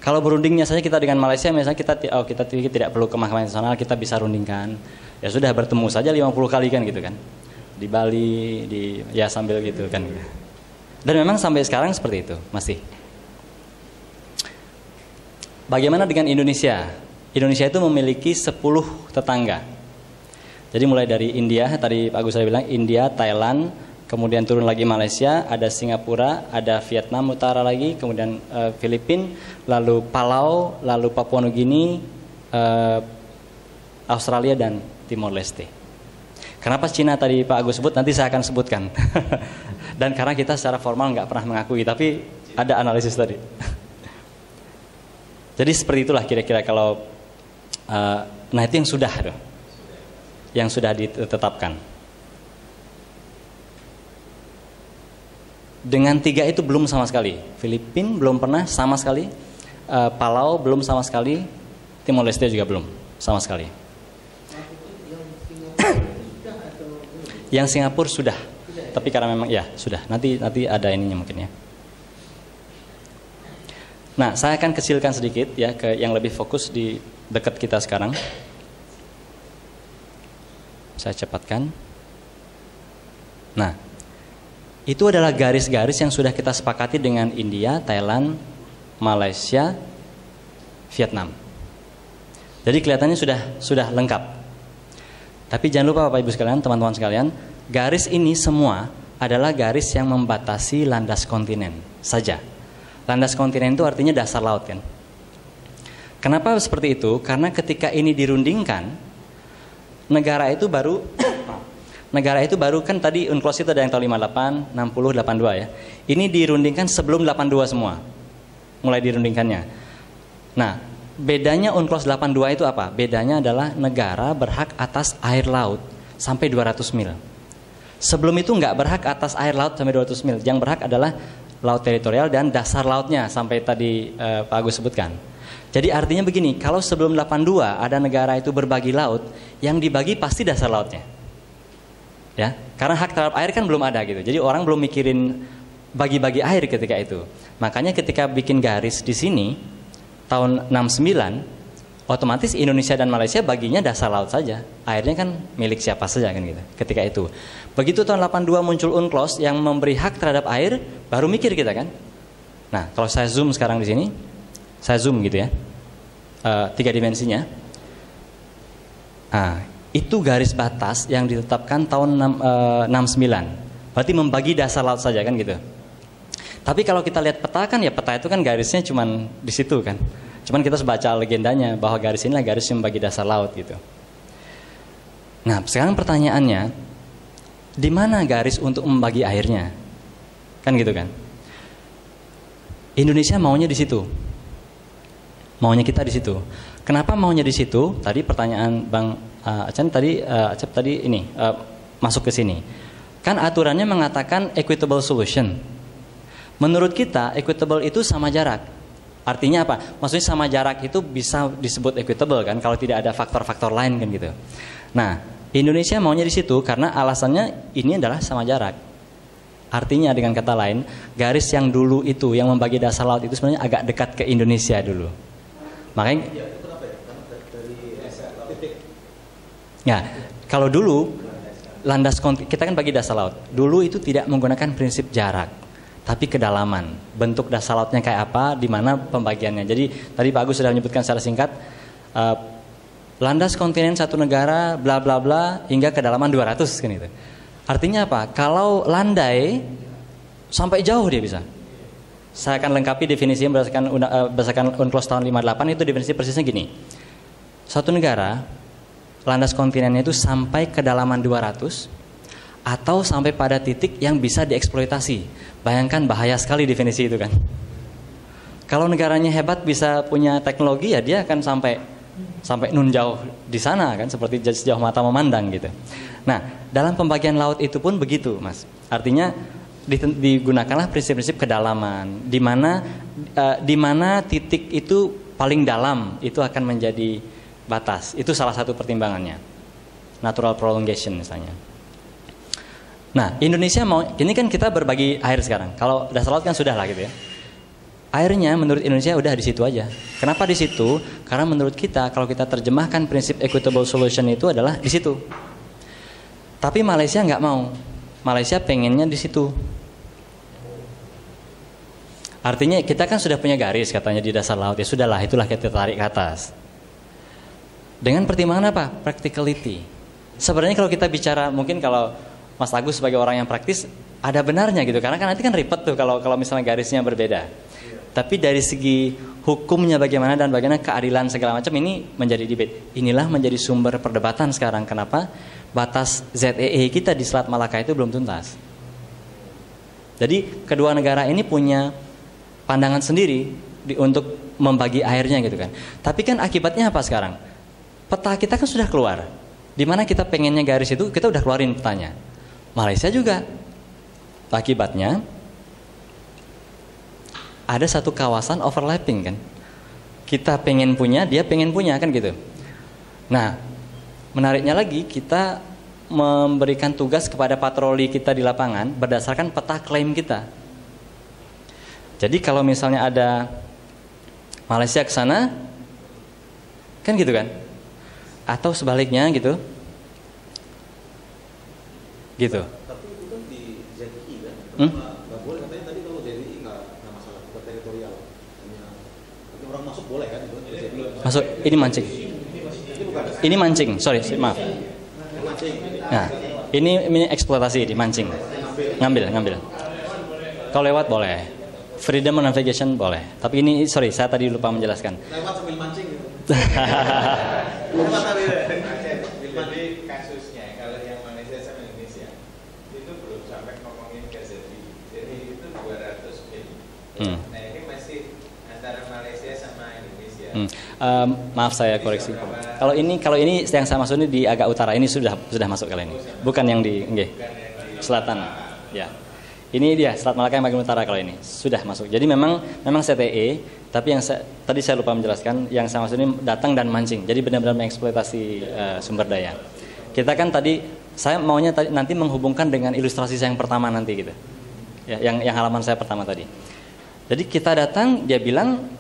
Kalau berundingnya saja kita dengan Malaysia, misalnya kita tidak perlu ke Mahkamah Internasional, kita bisa rundingkan. Ya sudah, bertemu saja 50 kali kan gitu kan. Di Bali, ya sambil gitu kan. Dan memang sampai sekarang seperti itu, masih. Bagaimana dengan Indonesia? Indonesia itu memiliki 10 tetangga. Jadi mulai dari India, tadi Pak Agus bilang India, Thailand, kemudian turun lagi Malaysia, ada Singapura, ada Vietnam Utara lagi, kemudian Filipina, lalu Palau, lalu Papua Nugini, Australia dan Timor Leste. Kenapa Cina tadi Pak Agus sebut, nanti saya akan sebutkan. Dan karena kita secara formal nggak pernah mengakui, tapi ada analisis tadi. Jadi seperti itulah kira-kira kalau, nah itu yang sudah. yang sudah ditetapkan. Dengan 3 itu belum sama sekali. Filipina belum pernah sama sekali, Palau belum sama sekali, Timor Leste juga belum sama sekali. Yang Singapura sudah, tapi karena memang ya sudah. Nanti ada ininya mungkin ya. Nah, saya akan kecilkan sedikit ya ke yang lebih fokus di dekat kita sekarang. Saya cepatkan. Nah, itu adalah garis-garis yang sudah kita sepakati dengan India, Thailand, Malaysia, Vietnam. Jadi kelihatannya sudah lengkap. Tapi jangan lupa Bapak Ibu sekalian, teman-teman sekalian, garis ini semua adalah garis yang membatasi landas kontinen saja. Landas kontinen itu artinya dasar laut kan. Kenapa seperti itu? Karena ketika ini dirundingkan, negara itu baru kan tadi UNCLOS itu ada yang tahun 58, 60, 82 ya. Ini dirundingkan sebelum 82 semua. Mulai dirundingkannya. Nah, bedanya UNCLOS 82 itu apa? Bedanya adalah negara berhak atas air laut sampai 200 mil. Sebelum itu nggak berhak atas air laut sampai 200 mil. Yang berhak adalah laut teritorial dan dasar lautnya sampai tadi Pak Agus sebutkan. Jadi artinya begini, kalau sebelum 82 ada negara itu berbagi laut, yang dibagi pasti dasar lautnya. Ya, karena hak terhadap air kan belum ada gitu. Jadi orang belum mikirin bagi-bagi air ketika itu. Makanya ketika bikin garis di sini tahun 69, otomatis Indonesia dan Malaysia baginya dasar laut saja. Airnya kan milik siapa saja kan gitu. Ketika itu. Begitu tahun 82 muncul UNCLOS yang memberi hak terhadap air, baru mikir kita kan. Nah, kalau saya zoom sekarang di sini, saya zoom gitu ya. 3 dimensinya. Nah, itu garis batas yang ditetapkan tahun 69. Berarti membagi dasar laut saja kan gitu. Tapi kalau kita lihat peta kan ya peta itu kan garisnya cuman di situ kan. Cuman kita baca legendanya bahwa garis inilah garis yang membagi dasar laut gitu. Nah, sekarang pertanyaannya, di mana garis untuk membagi airnya? Kan gitu kan. Indonesia maunya di situ. Maunya kita di situ. Kenapa maunya di situ? Tadi pertanyaan Bang Acep tadi ini masuk ke sini. Kan aturannya mengatakan equitable solution. Menurut kita equitable itu sama jarak. Artinya apa? Maksudnya sama jarak itu bisa disebut equitable kan kalau tidak ada faktor-faktor lain kan gitu. Nah, Indonesia maunya di situ karena alasannya ini adalah sama jarak. Artinya dengan kata lain, garis yang dulu itu yang membagi dasar laut itu sebenarnya agak dekat ke Indonesia dulu. Makanya ya, kalau dulu landas kita kan bagi dasar laut. Dulu itu tidak menggunakan prinsip jarak, tapi kedalaman. Bentuk dasar lautnya kayak apa, di mana pembagiannya. Jadi tadi Pak Agus sudah menyebutkan secara singkat, landas kontinen satu negara bla bla bla hingga kedalaman 200 kan itu. Artinya apa? Kalau landai sampai jauh dia bisa. Saya akan lengkapi definisinya berdasarkan UNCLOS tahun 58 itu definisi persisnya gini. Satu negara landas kontinennya itu sampai kedalaman 200 atau sampai pada titik yang bisa dieksploitasi. Bayangkan bahaya sekali definisi itu kan. Kalau negaranya hebat bisa punya teknologi ya dia akan sampai nun jauh di sana kan, seperti sejauh mata memandang gitu. Nah, dalam pembagian laut itu pun begitu, Mas. Artinya digunakanlah prinsip-prinsip kedalaman, di mana titik itu paling dalam itu akan menjadi batas. Itu salah satu pertimbangannya. Natural prolongation misalnya. Nah, Indonesia mau, ini kan kita berbagi air sekarang. Kalau dasar laut kan sudah lah gitu ya. Airnya menurut Indonesia udah di situ aja. Kenapa di situ? Karena menurut kita kalau kita terjemahkan prinsip equitable solution itu adalah di situ. Tapi Malaysia nggak mau. Malaysia pengennya di situ. Artinya kita kan sudah punya garis katanya di dasar laut. Ya sudahlah, itulah kita tarik ke atas. Dengan pertimbangan apa? Practicality. Sebenarnya kalau kita bicara, mungkin kalau Mas Agus sebagai orang yang praktis ada benarnya gitu. Karena kan nanti kan ribet tuh kalau misalnya garisnya berbeda. Tapi dari segi hukumnya bagaimana dan bagaimana keadilan segala macam ini menjadi debate. Inilah menjadi sumber perdebatan sekarang. Kenapa? Batas ZEE kita di Selat Malaka itu belum tuntas. Jadi kedua negara ini punya pandangan sendiri untuk membagi airnya gitu kan. Tapi kan akibatnya apa sekarang? Peta kita kan sudah keluar. Di di mana kita pengennya garis itu, kita udah keluarin petanya. Malaysia juga. Akibatnya ada satu kawasan overlapping kan. Kita pengen punya, dia pengen punya kan gitu. Nah, menariknya lagi, kita memberikan tugas kepada patroli kita di lapangan berdasarkan peta klaim kita. Jadi kalau misalnya ada Malaysia ke sana, kan gitu kan? Atau sebaliknya gitu. Gitu. Tapi itu kan di ZI kan? Nggak boleh, katanya tadi kalau ZI nggak masalah, bukan teritorial. Hanya orang masuk boleh kan? Masuk, ini mancing. Ini mancing, sorry, maaf. Nah, ini eksploitasi, di mancing. Ngambil. Kalau lewat boleh. Freedom of navigation boleh. Tapi ini, sorry, saya tadi lupa menjelaskan. Lewat sambil mancing gitu. Jadi kasusnya kalau yang Malaysia sama Indonesia itu belum sampai ngomongin ke ZI. Jadi itu 200 mil. Nah ini masih antara Malaysia sama Indonesia. Maaf saya koreksi. Kalau ini yang saya maksud ini di agak utara, ini sudah masuk kali ini. Bukan yang di selatan. Ya. Ini dia Selat Malaka yang bagian utara kalau ini sudah masuk. Jadi memang CTE, tapi tadi saya lupa menjelaskan, yang saya maksud ini datang dan mancing. Jadi benar-benar mengeksploitasi sumber daya. Kita kan tadi saya maunya nanti menghubungkan dengan ilustrasi saya yang pertama nanti gitu. Ya, yang halaman saya pertama tadi. Jadi kita datang, dia bilang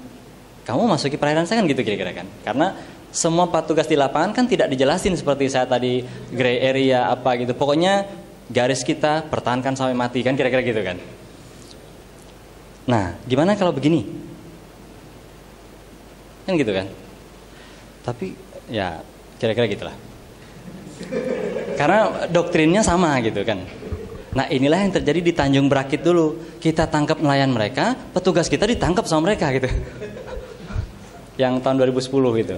kamu masuki perairan saya kan gitu kira-kira kan. Karena semua petugas di lapangan kan tidak dijelasin seperti saya tadi gray area apa gitu. Pokoknya garis kita pertahankan sampai mati kan kira-kira gitu kan. Nah, gimana kalau begini? Kan gitu kan. Tapi ya kira-kira gitulah. Karena doktrinnya sama gitu kan. Nah, inilah yang terjadi di Tanjung Berakit dulu. Kita tangkap nelayan mereka, petugas kita ditangkap sama mereka gitu. Yang tahun 2010 gitu.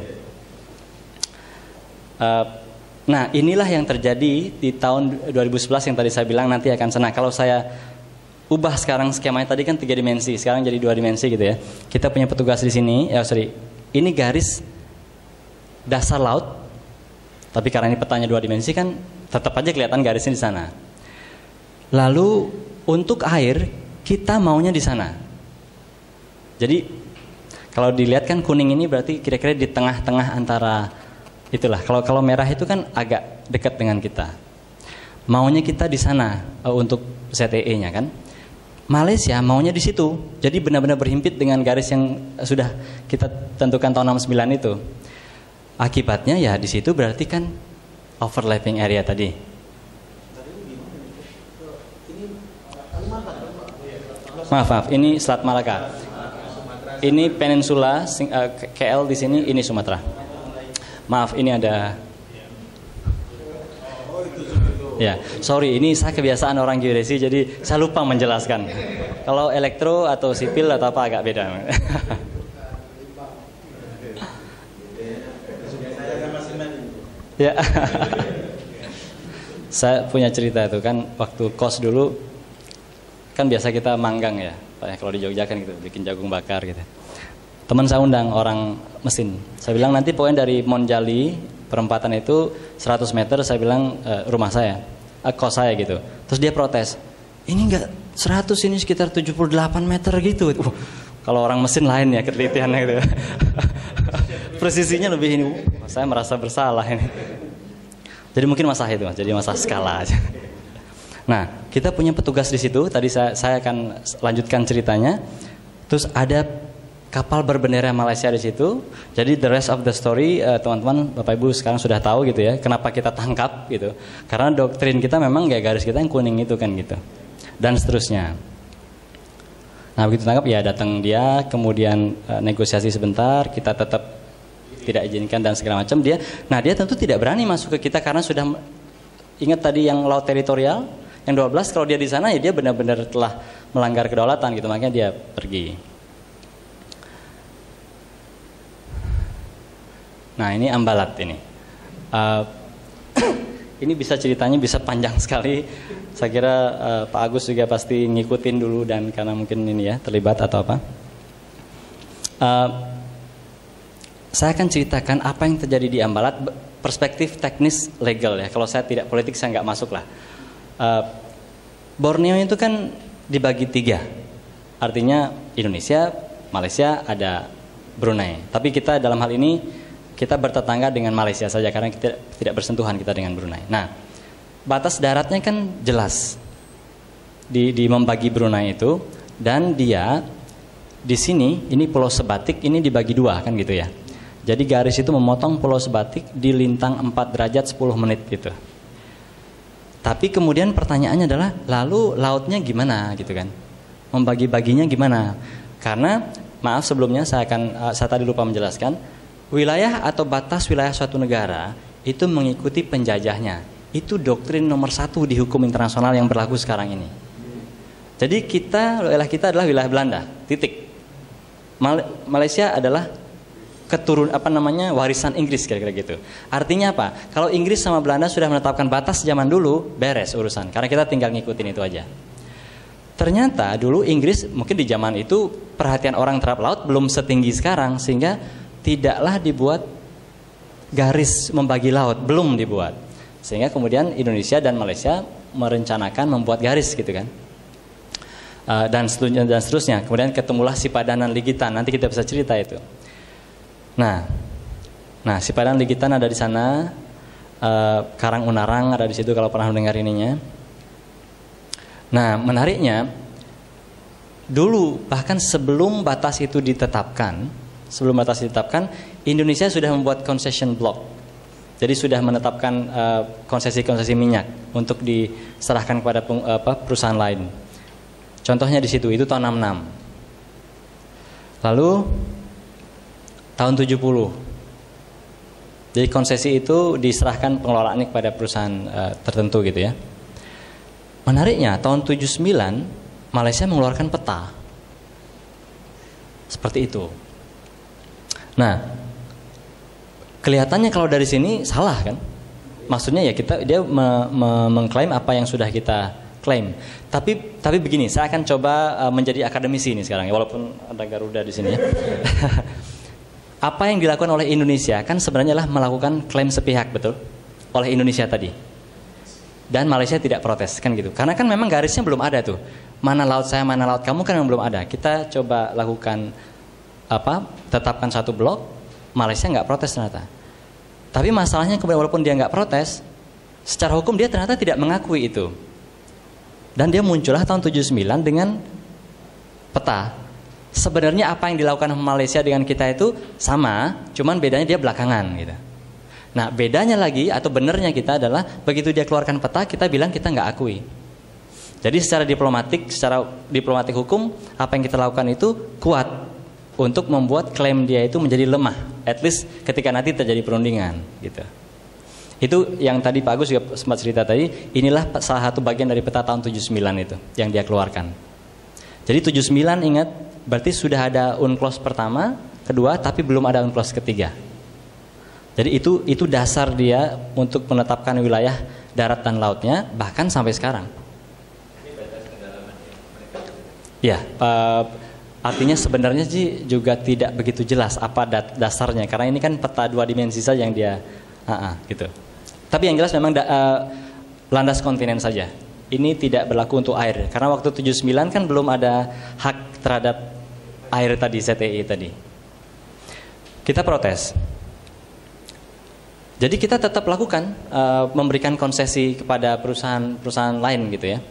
Nah, inilah yang terjadi di tahun 2011 yang tadi saya bilang nanti akan senang. Kalau saya ubah sekarang skemanya tadi kan 3 dimensi, sekarang jadi 2 dimensi gitu ya. Kita punya petugas di sini, ini garis dasar laut. Tapi karena ini petanya 2 dimensi kan tetap aja kelihatan garisnya di sana. Lalu untuk air kita maunya di sana. Jadi kalau dilihat kan kuning ini berarti kira-kira di tengah-tengah antara itulah. Kalau merah itu kan agak dekat dengan kita. Maunya kita di sana untuk CTE-nya kan. Malaysia maunya di situ. Jadi benar-benar berhimpit dengan garis yang sudah kita tentukan tahun 69 itu. Akibatnya ya di situ berarti kan overlapping area tadi. Maaf, ini Selat Malaka. Ini peninsula KL di sini, ini Sumatera. Maaf, ini ada. Ya, sorry, ini saya kebiasaan orang geodesi, jadi saya lupa menjelaskan. Kalau elektro atau sipil atau apa agak beda. Ya, saya punya cerita itu kan waktu kos dulu, kan biasa kita manggang ya, kalau di Jogja kan gitu, bikin jagung bakar gitu. Teman saya undang orang mesin. Saya bilang nanti pokoknya dari Monjali perempatan itu 100 meter, saya bilang rumah saya, kos saya gitu. Terus dia protes, ini enggak 100, ini sekitar 78 meter gitu. Kalau orang mesin lain ya ketelitiannya gitu. Presisinya lebih ini. Saya merasa bersalah ini. Jadi mungkin masalah itu, jadi masalah skala aja. Nah, kita punya petugas di situ. Tadi saya akan lanjutkan ceritanya. Terus ada kapal berbendera Malaysia di situ. Jadi the rest of the story, teman-teman, Bapak Ibu sekarang sudah tahu gitu ya, kenapa kita tangkap gitu. Karena doktrin kita memang ya garis kita yang kuning itu kan gitu. Dan seterusnya. Nah, begitu tangkap ya datang dia, kemudian negosiasi sebentar, kita tetap tidak izinkan dan segala macam dia. Nah, dia tentu tidak berani masuk ke kita karena sudah ingat tadi yang laut teritorial, yang 12 kalau dia di sana ya dia benar-benar telah melanggar kedaulatan gitu, makanya dia pergi. Nah, ini Ambalat ini. Ini bisa ceritanya bisa panjang sekali. Saya kira Pak Agus juga pasti ngikutin dulu dan karena mungkin ini ya terlibat atau apa. Saya akan ceritakan apa yang terjadi di Ambalat. perspektif teknis legal ya. Kalau saya tidak politik saya nggak masuk lah. Borneo itu kan dibagi 3. Artinya Indonesia, Malaysia, ada Brunei. Tapi kita dalam hal ini kita bertetangga dengan Malaysia saja karena kita tidak bersentuhan kita dengan Brunei. Nah, batas daratnya kan jelas di membagi Brunei itu, dan dia di sini ini Pulau Sebatik ini dibagi 2 kan gitu ya. Jadi garis itu memotong Pulau Sebatik di lintang 4 derajat 10 menit gitu. Tapi kemudian pertanyaannya adalah lalu lautnya gimana gitu kan? Membagi-baginya gimana? Karena maaf sebelumnya saya tadi lupa menjelaskan, wilayah atau batas wilayah suatu negara itu mengikuti penjajahnya. Itu doktrin nomor 1 di hukum internasional yang berlaku sekarang ini. Jadi wilayah kita adalah wilayah Belanda, titik. Malaysia adalah warisan Inggris kira-kira gitu. Artinya apa? Kalau Inggris sama Belanda sudah menetapkan batas zaman dulu, beres urusan. Karena kita tinggal ngikutin itu aja. Ternyata dulu Inggris mungkin di zaman itu perhatian orang terhadap laut belum setinggi sekarang, sehingga tidaklah dibuat garis membagi laut, belum dibuat. Sehingga kemudian Indonesia dan Malaysia merencanakan membuat garis gitu kan. Dan seterusnya. Kemudian ketemulah Sipadanan Ligitan. Nanti kita bisa cerita itu. Nah, Sipadanan Ligitan ada di sana, Karang Unarang ada di situ kalau pernah mendengar ininya. Nah, menariknya dulu bahkan sebelum batas itu ditetapkan, Indonesia sudah membuat concession block. Jadi sudah menetapkan konsesi-konsesi minyak untuk diserahkan kepada perusahaan lain. Contohnya di situ itu tahun 66. Lalu tahun 70. Jadi konsesi itu diserahkan pengelolaannya kepada perusahaan tertentu gitu ya. Menariknya tahun 79 Malaysia mengeluarkan peta. Seperti itu. Nah, kelihatannya kalau dari sini salah kan? Maksudnya ya dia mengklaim apa yang sudah kita klaim. Tapi begini, saya akan coba menjadi akademisi ini sekarang ya, walaupun ada Garuda di sini ya. Apa yang dilakukan oleh Indonesia kan sebenarnya adalah melakukan klaim sepihak, betul? Oleh Indonesia tadi. Dan Malaysia tidak protes kan gitu. Karena kan memang garisnya belum ada tuh. Mana laut saya, mana laut kamu kan memang belum ada. Kita coba lakukan tetapkan satu blok, Malaysia nggak protes ternyata. Tapi masalahnya kemudian walaupun dia nggak protes, secara hukum dia ternyata tidak mengakui itu. Dan dia muncullah tahun 79 dengan peta. Sebenarnya apa yang dilakukan Malaysia dengan kita itu sama, cuman bedanya dia belakangan gitu. Nah, bedanya lagi atau benernya kita adalah begitu dia keluarkan peta, kita bilang kita nggak akui. Jadi secara diplomatik hukum, apa yang kita lakukan itu kuat untuk membuat klaim dia itu menjadi lemah. At least ketika nanti terjadi perundingan gitu. Itu yang tadi Pak Agus juga sempat cerita tadi, inilah salah satu bagian dari peta tahun 79 itu yang dia keluarkan. Jadi 79 ingat, berarti sudah ada UNCLOS pertama, kedua, tapi belum ada UNCLOS ketiga. Jadi itu dasar dia untuk menetapkan wilayah darat dan lautnya, bahkan sampai sekarang. Ya, artinya sebenarnya sih juga tidak begitu jelas apa dasarnya, karena ini kan peta 2 dimensi saja yang dia, gitu. Tapi yang jelas memang landas kontinen saja. Ini tidak berlaku untuk air, karena waktu 79 kan belum ada hak terhadap air tadi, ZTI tadi. Kita protes. Jadi kita tetap lakukan memberikan konsesi kepada perusahaan lain gitu ya.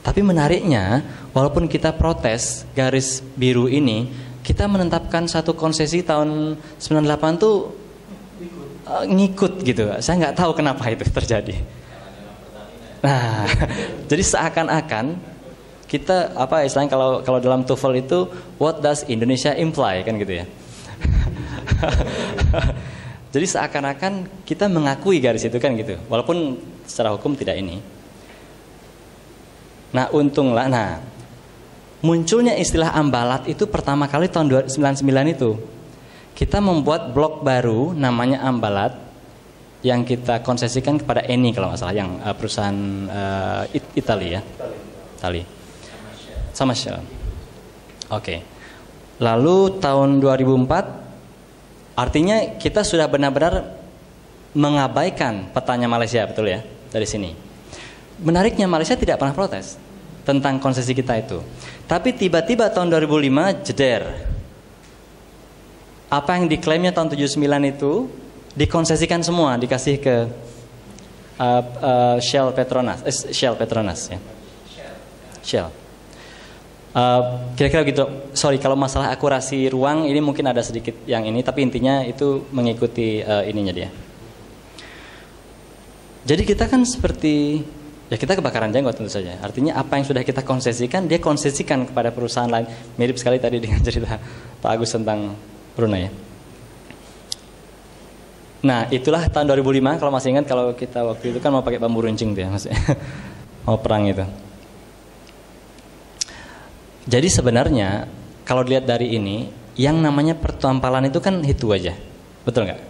Tapi menariknya, walaupun kita protes garis biru ini, kita menetapkan satu konsesi tahun 98 tuh ngikut gitu. Saya nggak tahu kenapa itu terjadi. Nah, jadi seakan-akan kita istilahnya kalau dalam TOEFL itu what does Indonesia imply kan gitu ya. Jadi seakan-akan kita mengakui garis itu kan gitu, walaupun secara hukum tidak ini. Nah, untunglah munculnya istilah ambalat itu pertama kali tahun 99 itu. Kita membuat blok baru namanya ambalat yang kita konsesikan kepada Eni kalau nggak salah, yang perusahaan Italia ya. Itali. Sama Shell. Oke. Lalu tahun 2004 Artinya kita sudah benar-benar mengabaikan petanya Malaysia, betul ya, dari sini. Menariknya Malaysia tidak pernah protes tentang konsesi kita itu. Tapi tiba-tiba tahun 2005 jeder. Apa yang diklaimnya tahun 79 itu dikonsesikan semua, dikasih ke Shell Petronas ya. Shell. Kira-kira gitu. Sorry kalau masalah akurasi ruang ini mungkin ada sedikit yang ini, tapi intinya itu mengikuti ininya dia. Jadi kita kan seperti ya kita kebakaran jenggot tentu saja. Artinya apa yang sudah kita konsesikan, dia konsesikan kepada perusahaan lain. Mirip sekali tadi dengan cerita Pak Agus tentang Brunei ya. Nah itulah tahun 2005 kalau masih ingat, kalau kita waktu itu kan mau pakai bambu runcing tuh ya maksudnya. Mau perang itu. Jadi sebenarnya kalau dilihat dari ini, yang namanya pertampalan itu kan itu aja, betul nggak?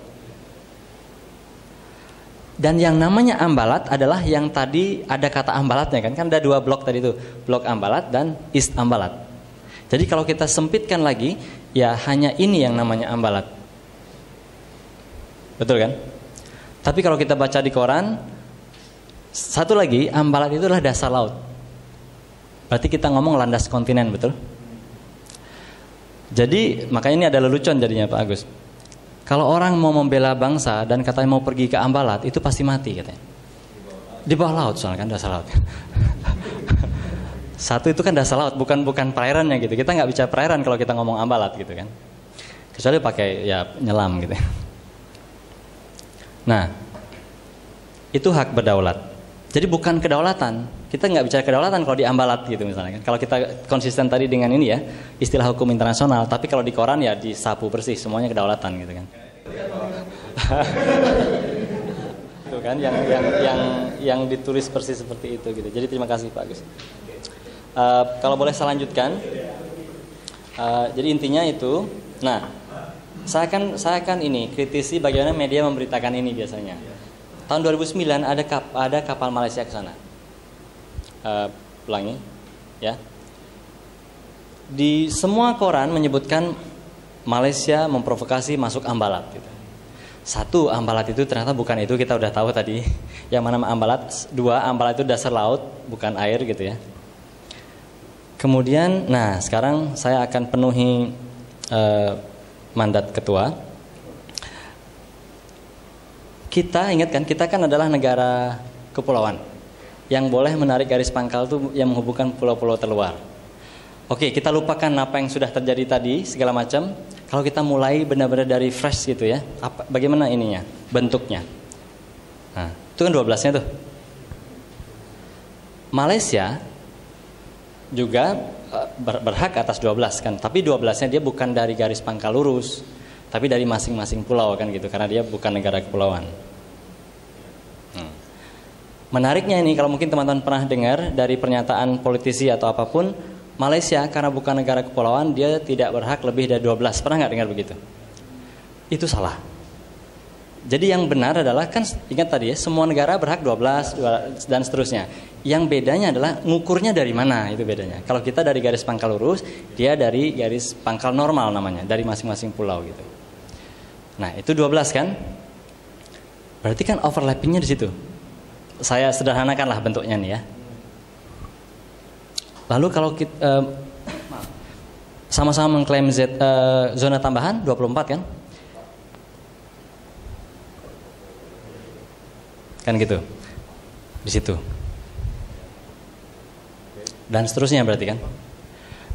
Dan yang namanya ambalat adalah yang tadi ada kata ambalatnya kan ada 2 blok tadi itu, blok ambalat dan East Ambalat. Jadi kalau kita sempitkan lagi, ya hanya ini yang namanya ambalat, betul kan? Tapi kalau kita baca di koran, satu lagi ambalat itu adalah dasar laut. Berarti kita ngomong landas kontinen, betul? Jadi makanya ini ada lelucon jadinya Pak Agus. Kalau orang mau membela bangsa dan katanya mau pergi ke ambalat, itu pasti mati katanya. Di bawah laut soalnya kan dasar laut. Satu itu kan dasar laut, bukan perairannya gitu. Kita nggak bicara perairan kalau kita ngomong ambalat gitu kan. Kecuali pakai ya nyelam gitu. Nah, itu hak berdaulat. Jadi bukan kedaulatan. Kita nggak bicara kedaulatan kalau di ambalat gitu misalnya kan. Kalau kita konsisten tadi dengan ini ya, istilah hukum internasional. Tapi kalau di koran ya disapu bersih, semuanya kedaulatan gitu kan. Itu kan yang ditulis persis seperti itu gitu. Jadi terima kasih Pak Agus. Kalau boleh saya lanjutkan. Jadi intinya itu. Nah, saya akan ini kritisi bagaimana media memberitakan ini biasanya. Tahun 2009 ada kapal Malaysia ke sana. Ulangi, ya. Di semua koran menyebutkan Malaysia memprovokasi masuk ambalat. Gitu. 1, ambalat itu ternyata bukan itu, kita udah tahu tadi. Yang mana ambalat? 2, ambalat itu dasar laut, bukan air gitu ya. Kemudian, nah sekarang saya akan penuhi mandat ketua. Kita ingat kan, kita kan adalah negara kepulauan yang boleh menarik garis pangkal itu yang menghubungkan pulau-pulau terluar. Oke, kita lupakan apa yang sudah terjadi tadi segala macam. Kalau kita mulai benar-benar dari fresh gitu ya, bagaimana ininya, bentuknya. Nah, itu kan 12-nya tuh. Malaysia juga berhak atas 12 kan, tapi 12-nya dia bukan dari garis pangkal lurus, tapi dari masing-masing pulau kan gitu, karena dia bukan negara kepulauan. Menariknya ini, kalau mungkin teman-teman pernah dengar dari pernyataan politisi atau apapun, Malaysia karena bukan negara kepulauan dia tidak berhak lebih dari 12. Pernah nggak dengar begitu? Itu salah. Jadi yang benar adalah, kan ingat tadi ya, semua negara berhak 12 dan seterusnya. Yang bedanya adalah ngukurnya dari mana, itu bedanya. Kalau kita dari garis pangkal lurus, dia dari garis pangkal normal namanya, dari masing-masing pulau gitu. Nah, itu 12 kan? Berarti kan overlappingnya di situ. Saya sederhanakanlah bentuknya nih ya. Lalu kalau kita sama-sama mengklaim zona tambahan 24 kan? Kan gitu. Di situ. Dan seterusnya berarti kan?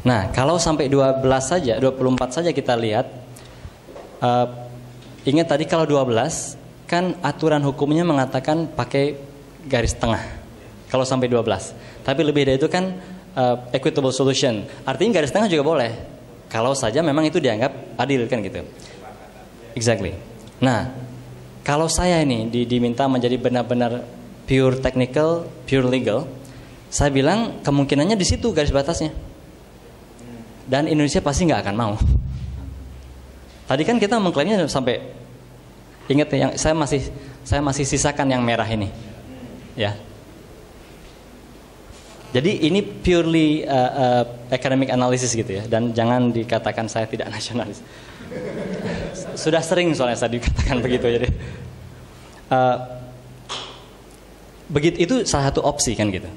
Nah, kalau sampai 12 saja, 24 saja kita lihat, ingat tadi kalau 12 kan aturan hukumnya mengatakan pakai garis tengah. Kalau sampai 12. Tapi lebih dari itu kan equitable solution. Artinya garis tengah juga boleh. Kalau saja memang itu dianggap adil kan gitu. Exactly. Nah, kalau saya ini diminta menjadi benar-benar pure technical, pure legal, saya bilang kemungkinannya di situ garis batasnya. Dan Indonesia pasti nggak akan mau. Tadi kan kita mengklaimnya sampai, ingat yang saya masih sisakan yang merah ini, ya. Jadi ini purely academic analysis gitu ya, dan jangan dikatakan saya tidak nasionalis. sudah sering soalnya saya dikatakan begitu. Jadi begitu, itu salah satu opsi kan gitu.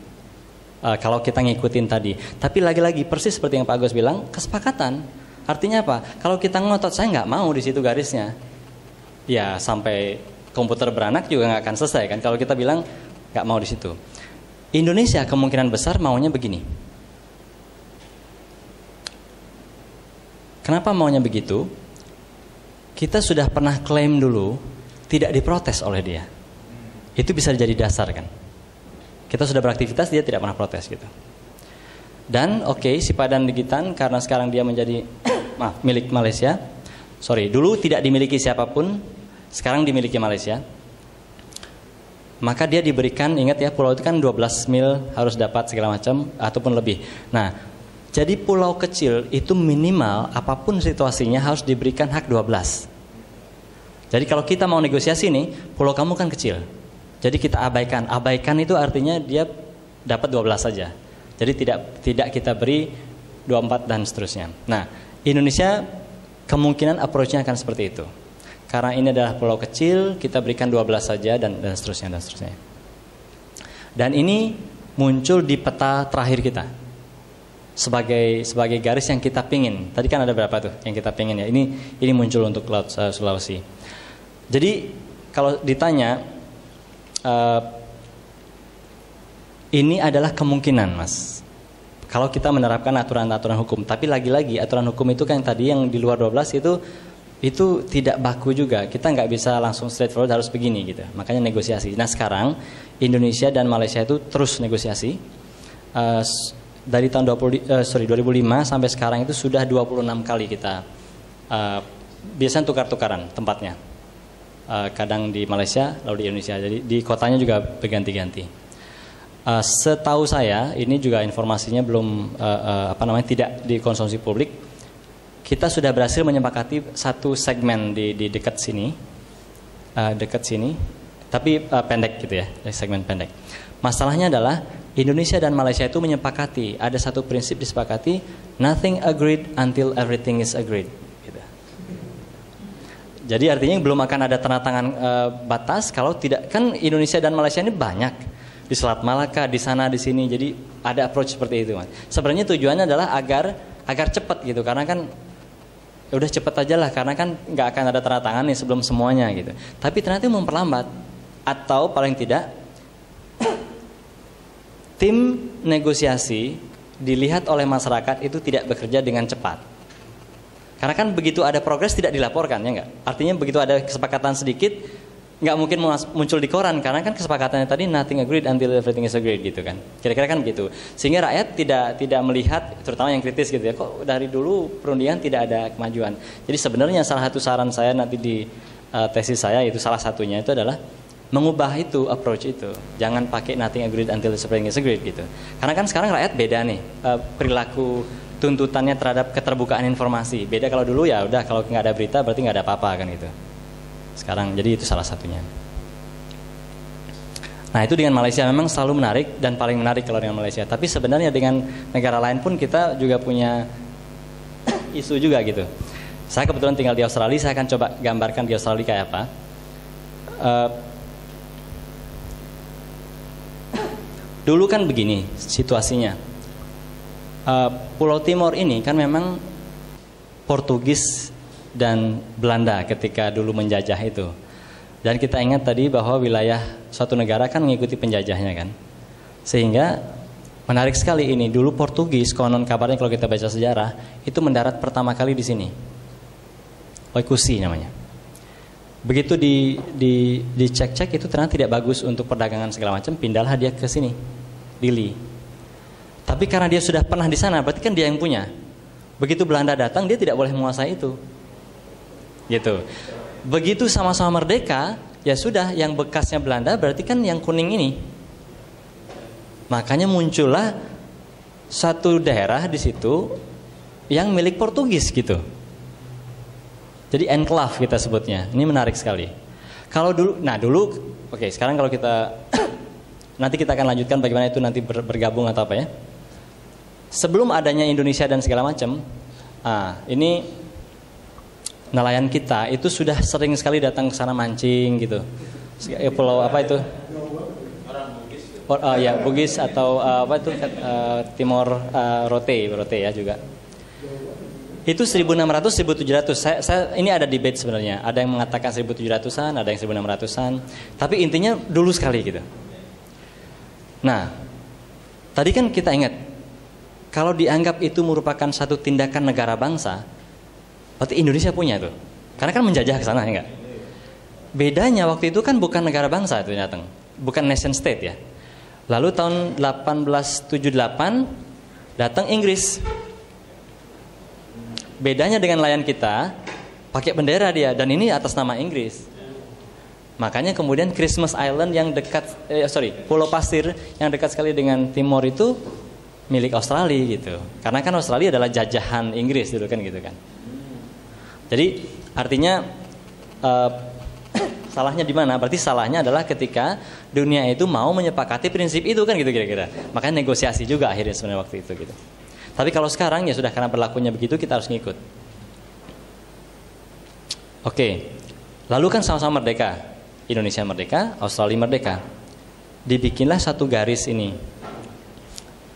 Kalau kita ngikutin tadi. Tapi lagi-lagi persis seperti yang Pak Agus bilang, kesepakatan. Artinya apa? Kalau kita ngotot, saya nggak mau di situ garisnya, ya sampai komputer beranak juga nggak akan selesai kan. Kalau kita bilang nggak mau di situ. Indonesia kemungkinan besar maunya begini. Kenapa maunya begitu? Kita sudah pernah klaim dulu, tidak diprotes oleh dia. Itu bisa jadi dasar kan. Kita sudah beraktivitas, dia tidak pernah protes gitu. Dan si Padang Digitan karena sekarang dia menjadi milik Malaysia. Dulu tidak dimiliki siapapun, sekarang dimiliki Malaysia. Maka dia diberikan, ingat ya, pulau itu kan 12 mil harus dapat segala macam ataupun lebih. Nah, jadi pulau kecil itu minimal apapun situasinya harus diberikan hak 12. Jadi kalau kita mau negosiasi nih, pulau kamu kan kecil. Jadi kita abaikan. Abaikan itu artinya dia dapat 12 saja. Jadi tidak kita beri 24 dan seterusnya. Nah, Indonesia kemungkinan approach-nya akan seperti itu. Karena ini adalah pulau kecil, kita berikan 12 saja dan seterusnya dan seterusnya. Dan ini muncul di peta terakhir kita. Sebagai garis yang kita pingin. Tadi kan ada berapa tuh yang kita pingin ya. Ini muncul untuk Laut Sulawesi. Jadi kalau ditanya ini adalah kemungkinan, Mas. Kalau kita menerapkan aturan-aturan hukum, tapi lagi-lagi aturan hukum itu kan tadi yang di luar 12 itu tidak baku juga. Kita nggak bisa langsung straightforward harus begini gitu. Makanya negosiasi. Nah sekarang Indonesia dan Malaysia itu terus negosiasi. Dari tahun 2005 sampai sekarang itu sudah 26 kali kita biasanya tukar-tukaran tempatnya. Kadang di Malaysia, lalu di Indonesia. Jadi di kotanya juga berganti-ganti. Setahu saya, ini juga informasinya belum tidak dikonsumsi publik. Kita sudah berhasil menyepakati satu segmen di dekat sini, tapi pendek gitu ya, segmen pendek. Masalahnya adalah Indonesia dan Malaysia itu menyepakati, ada satu prinsip disepakati, nothing agreed until everything is agreed. Jadi artinya belum akan ada tanda tangan batas kalau tidak, kan Indonesia dan Malaysia ini banyak di Selat Malaka, di sana, di sini. Jadi ada approach seperti itu, Mas. Sebenarnya tujuannya adalah agar cepat gitu, karena kan udah cepat aja lah, karena kan nggak akan ada tanda tangan nih sebelum semuanya gitu. Tapi ternyata memperlambat atau paling tidak tim negosiasi dilihat oleh masyarakat itu tidak bekerja dengan cepat. Karena kan begitu ada progres tidak dilaporkan, ya nggak? Artinya begitu ada kesepakatan sedikit, nggak mungkin muncul di koran, karena kan kesepakatannya tadi nothing agreed until everything is agreed gitu kan. Kira-kira kan begitu. Sehingga rakyat tidak melihat, terutama yang kritis gitu ya, kok dari dulu perundingan tidak ada kemajuan. Jadi sebenarnya salah satu saran saya nanti di tesis saya itu salah satunya itu adalah mengubah itu approach itu. Jangan pakai nothing agreed until everything is agreed gitu. Karena kan sekarang rakyat beda nih perilaku tuntutannya terhadap keterbukaan informasi. Beda kalau dulu ya udah kalau nggak ada berita berarti nggak ada apa-apa kan gitu. Sekarang jadi itu salah satunya. Nah itu dengan Malaysia memang selalu menarik dan paling menarik kalau dengan Malaysia. Tapi sebenarnya dengan negara lain pun kita juga punya isu juga gitu. Saya kebetulan tinggal di Australia, saya akan coba gambarkan di Australia kayak apa. Dulu kan begini situasinya. Pulau Timor ini kan memang Portugis dan Belanda ketika dulu menjajah itu. Dan kita ingat tadi bahwa wilayah suatu negara kan mengikuti penjajahnya kan. Sehingga menarik sekali ini. Dulu Portugis, konon kabarnya kalau kita baca sejarah, itu mendarat pertama kali di sini. Oikusi namanya. Begitu dicek-cek itu ternyata tidak bagus untuk perdagangan segala macam, pindahlah dia ke sini, Dili. Tapi karena dia sudah pernah di sana, berarti kan dia yang punya. Begitu Belanda datang, dia tidak boleh menguasai itu. Gitu. Begitu sama-sama merdeka, ya sudah, yang bekasnya Belanda berarti kan yang kuning ini. Makanya muncullah satu daerah di situ yang milik Portugis gitu. Jadi enclave kita sebutnya. Ini menarik sekali. Kalau dulu, oke, sekarang kalau kita nanti kita akan lanjutkan bagaimana itu nanti bergabung atau apa ya. Sebelum adanya Indonesia dan segala macam, ini nelayan kita itu sudah sering sekali datang ke sana mancing gitu. Pulau apa itu? Ya, Bugis atau apa itu Timor Rote ya juga. Itu 1600 1700. Ini ada debate sebenarnya. Ada yang mengatakan 1700-an, ada yang 1600-an. Tapi intinya dulu sekali gitu. Nah, tadi kan kita ingat kalau dianggap itu merupakan satu tindakan negara bangsa, berarti Indonesia punya tuh. Karena kan menjajah ke sana ya enggak? Bedanya waktu itu kan bukan negara bangsa itu datang, bukan nation state ya. Lalu tahun 1878 datang Inggris. Bedanya dengan nelayan kita, pakai bendera dia, dan ini atas nama Inggris. Makanya kemudian Christmas Island yang dekat, Pulau Pasir yang dekat sekali dengan Timor itu milik Australia gitu. Karena kan Australia adalah jajahan Inggris dulu kan gitu kan. Jadi artinya salahnya di mana? Berarti salahnya adalah ketika dunia itu mau menyepakati prinsip itu kan gitu kira-kira. Makanya negosiasi juga akhirnya sebenarnya waktu itu gitu. Tapi kalau sekarang ya sudah karena berlakunya begitu kita harus ngikut. Oke. Lalu kan sama-sama merdeka. Indonesia merdeka, Australia merdeka. Dibikinlah satu garis ini.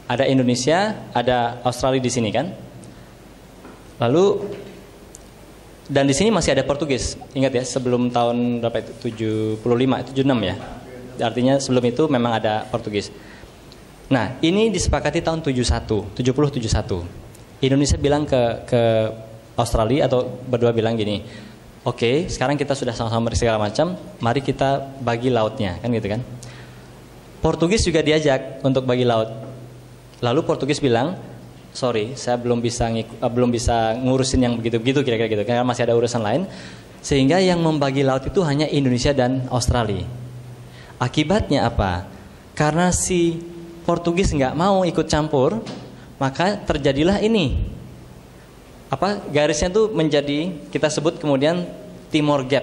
Ada Indonesia, ada Australia di sini kan? Lalu dan di sini masih ada Portugis. Ingat ya, sebelum tahun berapa itu? 75, 76 ya. Artinya sebelum itu memang ada Portugis. Nah, ini disepakati tahun 70 71. Indonesia bilang ke Australia atau berdua bilang gini, oke, sekarang kita sudah sama-sama segala macam, mari kita bagi lautnya, kan gitu kan? Portugis juga diajak untuk bagi laut. Lalu Portugis bilang, sorry, saya belum bisa ngurusin yang begitu-begitu kira-kira gitu, karena masih ada urusan lain. Sehingga yang membagi laut itu hanya Indonesia dan Australia. Akibatnya apa? Karena si Portugis nggak mau ikut campur, maka terjadilah ini. Garisnya itu menjadi kita sebut kemudian Timor Gap.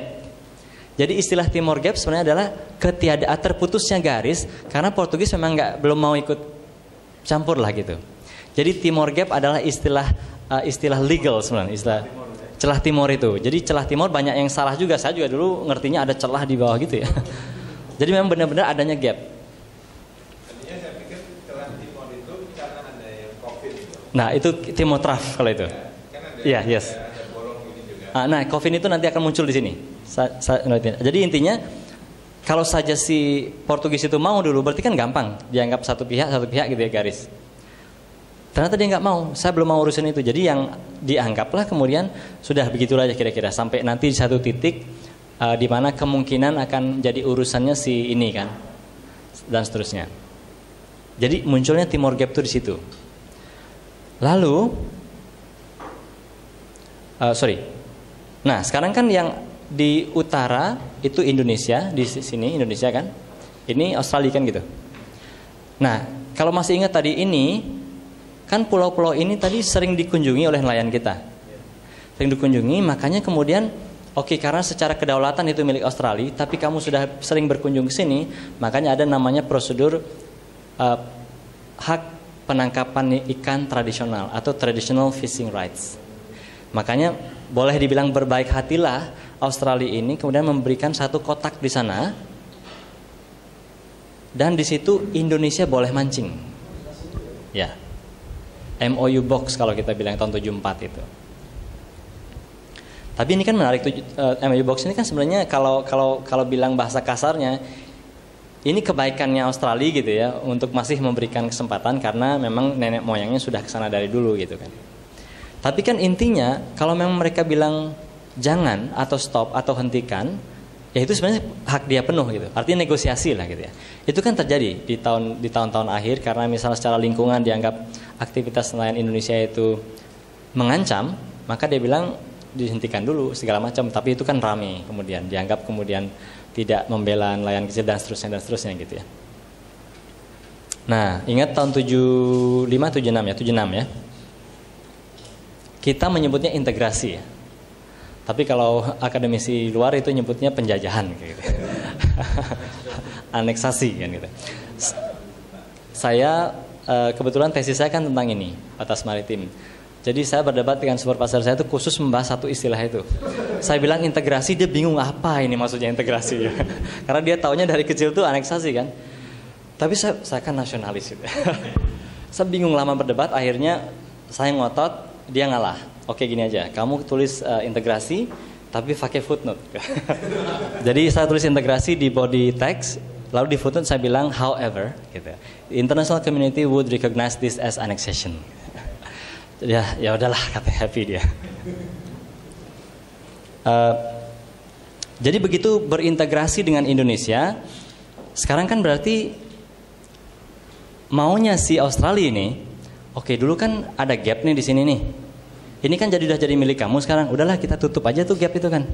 Jadi istilah Timor Gap sebenarnya adalah ketiadaan terputusnya garis karena Portugis memang belum mau ikut campur lah gitu. Jadi Timor Gap adalah istilah legal sebenarnya, istilah celah timur itu. Jadi celah timur banyak yang salah juga. Saya juga dulu ngertinya ada celah di bawah gitu ya. Jadi memang benar-benar adanya gap. Nah itu Timor-Traf kalau itu. Iya, yes. Nah, Coffin itu nanti akan muncul di sini. Jadi intinya kalau saja si Portugis itu mau dulu, berarti kan gampang dianggap satu pihak gitu ya garis. Ternyata dia nggak mau. Saya belum mau urusin itu. Jadi yang dianggaplah kemudian sudah begitulah aja kira-kira sampai nanti di satu titik di mana kemungkinan akan jadi urusannya si ini kan dan seterusnya. Jadi munculnya Timor Gap itu di situ. Lalu, nah sekarang kan yang di utara itu Indonesia, di sini Indonesia kan, ini Australia kan gitu. Nah kalau masih ingat tadi ini, kan pulau-pulau ini tadi sering dikunjungi oleh nelayan kita, sering dikunjungi, makanya kemudian karena secara kedaulatan itu milik Australia, tapi kamu sudah sering berkunjung ke sini, makanya ada namanya prosedur hak penangkapan ikan tradisional atau traditional fishing rights. Makanya boleh dibilang berbaik hatilah Australia ini kemudian memberikan satu kotak di sana dan di situ Indonesia boleh mancing. Ya. MOU box kalau kita bilang tahun 74 itu. Tapi ini kan menarik MOU box ini kan sebenarnya kalau bilang bahasa kasarnya ini kebaikannya Australia gitu ya untuk masih memberikan kesempatan karena memang nenek moyangnya sudah kesana dari dulu gitu kan. Tapi kan intinya kalau memang mereka bilang jangan atau stop atau hentikan, ya itu sebenarnya hak dia penuh gitu. Artinya negosiasi lah gitu ya. Itu kan terjadi di tahun-tahun akhir karena misalnya secara lingkungan dianggap aktivitas nelayan Indonesia itu mengancam, maka dia bilang dihentikan dulu segala macam. Tapi itu kan rame kemudian dianggap kemudian tidak membela nelayan kecil dan seterusnya gitu ya. Nah, ingat tahun 76 ya. Kita menyebutnya integrasi ya. Tapi kalau akademisi luar itu nyebutnya penjajahan gitu. Aneksasi kan gitu. Saya kebetulan tesis saya kan tentang ini, batas maritim. Jadi saya berdebat dengan supervisor saya itu khusus membahas satu istilah itu. Saya bilang integrasi, dia bingung apa ini maksudnya integrasi. Karena dia taunya dari kecil tuh aneksasi kan. Tapi saya kan nasionalis gitu. Saya bingung lama berdebat, akhirnya saya ngotot, dia ngalah. Oke gini aja, kamu tulis integrasi tapi pakai footnote. Jadi saya tulis integrasi di body text, lalu di footnote saya bilang however gitu. The international community would recognize this as annexation. Ya udahlah, kata happy dia. Jadi begitu berintegrasi dengan Indonesia, sekarang kan berarti maunya si Australia ini, oke dulu kan ada gap nih di sini nih. Ini kan udah jadi milik kamu sekarang. Udahlah kita tutup aja tuh gap itu kan.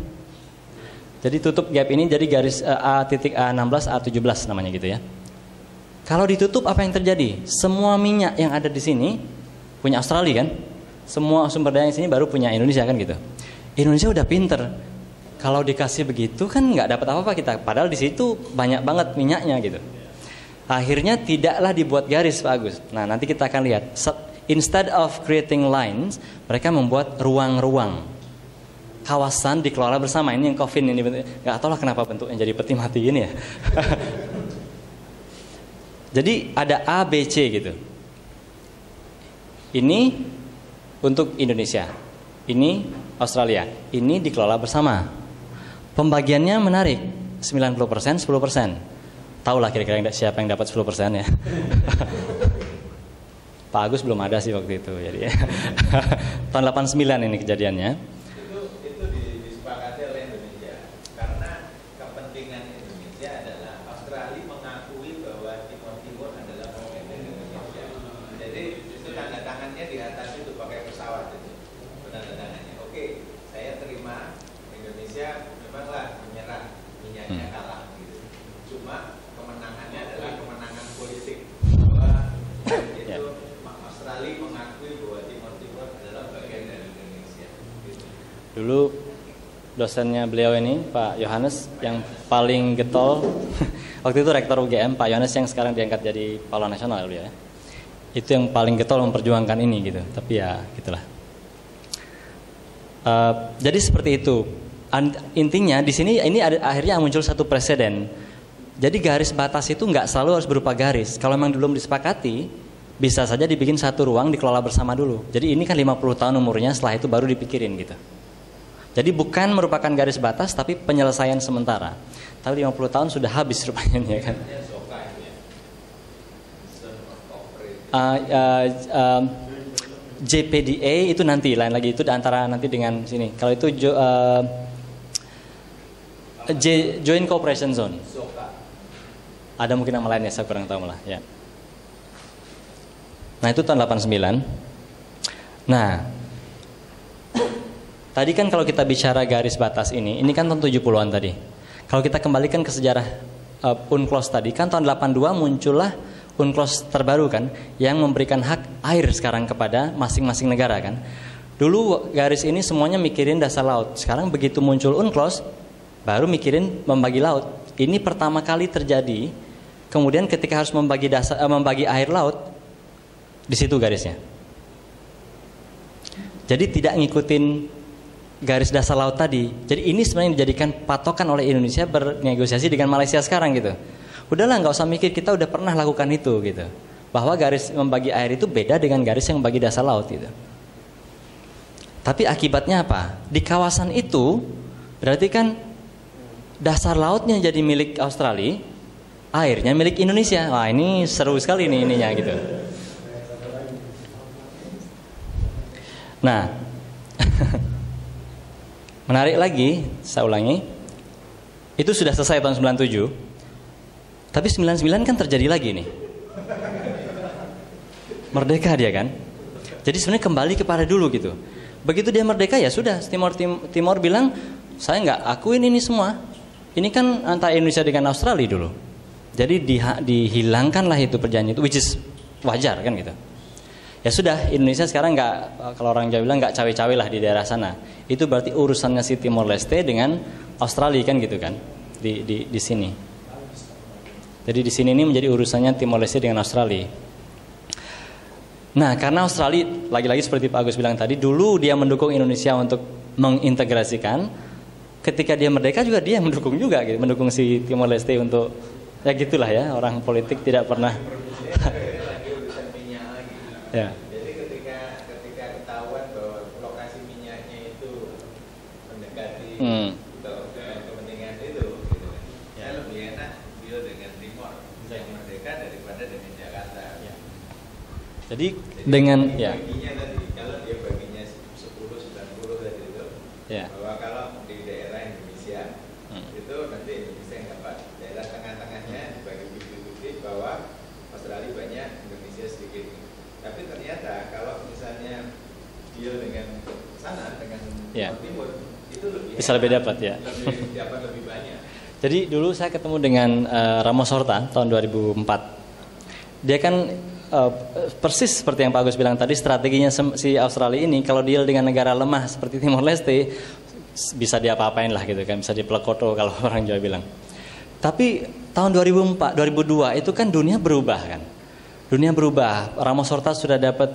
Jadi tutup gap ini jadi garis A.A16 A17 namanya gitu ya. Kalau ditutup apa yang terjadi? Semua minyak yang ada di sini punya Australia kan, semua sumber daya di sini baru punya Indonesia kan gitu. Indonesia udah pinter, kalau dikasih begitu kan nggak dapat apa-apa kita, padahal di situ banyak banget minyaknya gitu. Akhirnya tidaklah dibuat garis Pak Agus. Nah nanti kita akan lihat, instead of creating lines, mereka membuat ruang-ruang kawasan dikelola bersama. Ini yang coffin ini, nggak tahu lah kenapa bentuknya jadi peti mati gini ya. Jadi ada A, B, C gitu. Ini untuk Indonesia, ini Australia, ini dikelola bersama. Pembagiannya menarik, 90%, 10%. Tahulah kira-kira siapa yang dapat 10% ya. Pak Agus belum ada sih waktu itu, jadi tahun 89 ini kejadiannya. Itu disepakati oleh Indonesia, karena kepentingan Indonesia adalah Australia mengakui bahwa Timor adalah bagian dari Indonesia. Jadi itu tanda tangannya di atas itu pakai pesawat itu, tanda tangannya. Oke, saya terima Indonesia memanglah menyerah, minyaknya kalah gitu. Cuma kemenangannya adalah kemenangan politik, bahwa itu Australia mengakui bahwa Timor adalah bagian dari Indonesia. Gitu. Dulu dosennya beliau ini Pak Yohanes yang paling getol waktu itu rektor UGM, Pak Yohanes yang sekarang diangkat jadi pahlawan nasional ya. Itu yang paling getol memperjuangkan ini gitu. Tapi ya gitulah. Jadi seperti itu. Intinya di sini ini akhirnya muncul satu preseden. Jadi garis batas itu nggak selalu harus berupa garis. Kalau memang belum disepakati, bisa saja dibikin satu ruang dikelola bersama dulu. Jadi ini kan 50 tahun umurnya, setelah itu baru dipikirin gitu. Jadi bukan merupakan garis batas, tapi penyelesaian sementara. Tapi 50 tahun sudah habis rupanya ya kan. JPDA itu nanti lain lagi, itu antara nanti dengan sini. Kalau itu Joint Cooperation Zone. Ada mungkin nama lain ya, saya kurang tahu malah ya. Nah itu tahun 89. Nah tadi kan kalau kita bicara garis batas ini kan tahun 70-an tadi. Kalau kita kembalikan ke sejarah UNCLOS tadi, kan tahun 82 muncullah UNCLOS terbaru kan, yang memberikan hak air sekarang kepada masing-masing negara kan. Dulu garis ini semuanya mikirin dasar laut. Sekarang begitu muncul UNCLOS, baru mikirin membagi laut. Ini pertama kali terjadi. Kemudian ketika harus membagi air laut, di situ garisnya. Jadi tidak ngikutin garis dasar laut tadi. Jadi ini sebenarnya dijadikan patokan oleh Indonesia bernegosiasi dengan Malaysia sekarang gitu. Udahlah nggak usah mikir, kita udah pernah lakukan itu gitu. Bahwa garis membagi air itu beda dengan garis yang membagi dasar laut gitu. Tapi akibatnya apa? Di kawasan itu berarti kan dasar lautnya jadi milik Australia, airnya milik Indonesia. Wah ini seru sekali nih ininya gitu. Nah, menarik lagi, saya ulangi, itu sudah selesai tahun 97, tapi 99 kan terjadi lagi nih. Merdeka dia kan. Jadi sebenarnya kembali kepada dulu gitu. Begitu dia merdeka ya sudah, Timor bilang, saya nggak akuin ini semua. Ini kan antara Indonesia dengan Australia dulu. Jadi dihilangkanlah itu perjanjian itu, which is wajar kan gitu. Ya sudah, Indonesia sekarang nggak, kalau orang Jawa bilang nggak cawe-cawe lah di daerah sana. Itu berarti urusannya si Timor Leste dengan Australia kan gitu kan, di sini. Jadi di sini ini menjadi urusannya Timor Leste dengan Australia. Nah, karena Australia lagi-lagi seperti Pak Agus bilang tadi, dulu dia mendukung Indonesia untuk mengintegrasikan. Ketika dia merdeka juga dia mendukung juga, gitu, mendukung si Timor Leste untuk ya gitulah ya, orang politik tidak pernah. Ya. Jadi ketika ketahuan bahwa lokasi minyaknya itu mendekati kepentingan itu, gitu kan. Ya lebih enak deal dengan Timor yang merdeka daripada dengan Jakarta. Ya. Jadi dengan ya. Baginya tadi, kalau dia baginya 10-90 tadi itu, Ya. bahwa kalau di daerah Indonesia itu nanti Indonesia yang dapat, daerah tengah-tengahnya dibagi 50-50 bahwa Australia banyak, Indonesia sedikit. Tapi ternyata kalau misalnya deal dengan sana, dengan Timur, itu bisa lebih dapat ya. Lebih dapat lebih banyak. Jadi dulu saya ketemu dengan Ramos Horta tahun 2004. Dia kan persis seperti yang Pak Agus bilang tadi, strateginya si Australia ini kalau deal dengan negara lemah seperti Timor Leste bisa diapa-apain lah gitu kan, bisa dipelekoto kalau orang Jawa bilang. Tapi tahun 2004, 2002 itu kan dunia berubah kan. Dunia berubah. Ramos Horta sudah dapat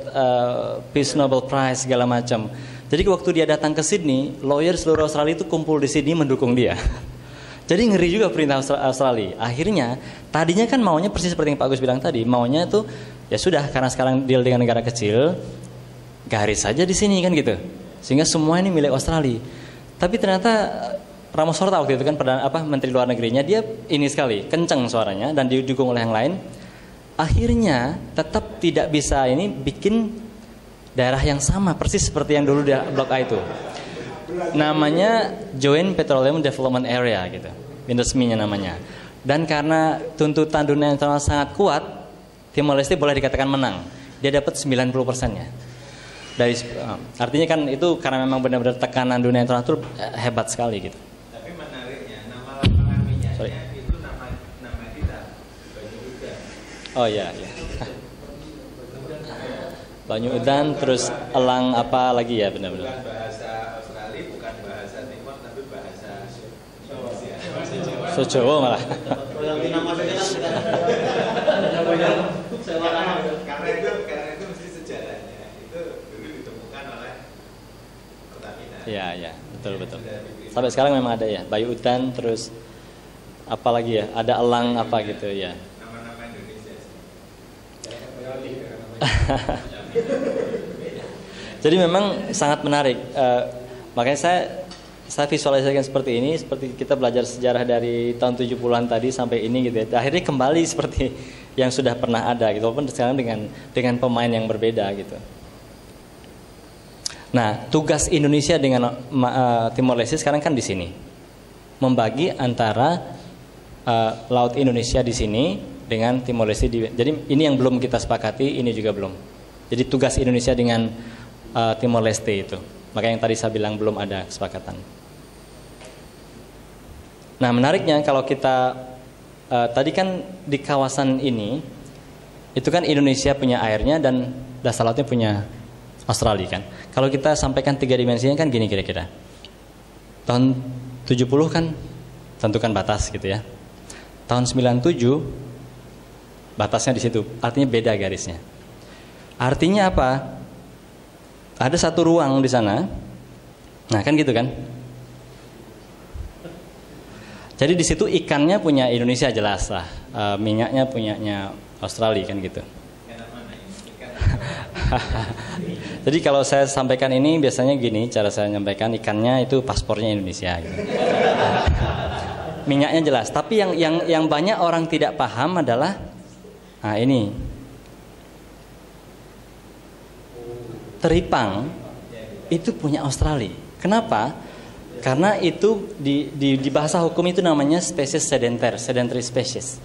Peace Nobel Prize segala macam. Jadi waktu dia datang ke Sydney, lawyer seluruh Australia itu kumpul di Sydney mendukung dia. Jadi ngeri juga perintah Australia. Akhirnya tadinya kan maunya persis seperti yang Pak Agus bilang tadi, maunya itu ya sudah karena sekarang deal dengan negara kecil, garis saja di sini kan gitu. Sehingga semua ini milik Australia. Tapi ternyata Ramos Horta waktu itu kan Menteri Luar Negerinya dia ini sekali, kenceng suaranya dan didukung oleh yang lain. Akhirnya tetap tidak bisa ini bikin daerah yang sama persis seperti yang dulu di Blok A itu. Namanya Joint Petroleum Development Area gitu, resminya namanya. Dan karena tuntutan dunia internasional sangat kuat, Timor Leste boleh dikatakan menang. Dia dapat 90%-nya. Artinya kan itu karena memang benar-benar tekanan dunia internasional itu hebat sekali gitu. Tapi menariknya nama lapangan minyaknya itu nama kita, Banyu Udan. Oh iya. Banyu Udan, terus elang apa lagi ya benar-benar. Bukan bahasa Australia, bukan bahasa Timor, tapi bahasa Indonesia. Jawa malah. Karena itu mesti sejarahnya itu dulu ditemukan oleh Pertamina. Iya, betul. Sampai sekarang memang ada ya, Banyu Udan, terus apa lagi ya? Ada elang apa gitu ya. Nama-nama Indonesia. Jadi memang sangat menarik. Makanya saya visualisasikan seperti ini, seperti kita belajar sejarah dari tahun 70-an tadi sampai ini gitu ya. Akhirnya kembali seperti yang sudah pernah ada gitu, walaupun sekarang dengan pemain yang berbeda gitu. Nah, tugas Indonesia dengan Timor Leste sekarang kan di sini. Membagi antara Laut Indonesia di sini dengan Timor Leste. Jadi ini yang belum kita sepakati, ini juga belum. Jadi tugas Indonesia dengan Timor Leste itu. Makanya yang tadi saya bilang belum ada kesepakatan. Nah, menariknya kalau kita tadi kan di kawasan ini itu kan Indonesia punya airnya dan dasar lautnya punya Australia kan. Kalau kita sampaikan 3 dimensinya kan gini kira-kira. Tahun 70 kan tentukan batas gitu ya. Tahun 97 batasnya di situ, artinya beda garisnya. Artinya apa? Ada satu ruang di sana. Nah, kan gitu kan? Jadi di situ ikannya punya Indonesia jelas lah, minyaknya punyanya Australia kan gitu. Jadi kalau saya sampaikan ini biasanya gini, cara saya menyampaikan, ikannya itu paspornya Indonesia gitu. Minyaknya jelas, tapi yang banyak orang tidak paham adalah ini teripang itu punya Australia. Kenapa? Karena itu di bahasa hukum itu namanya spesies sedentary species.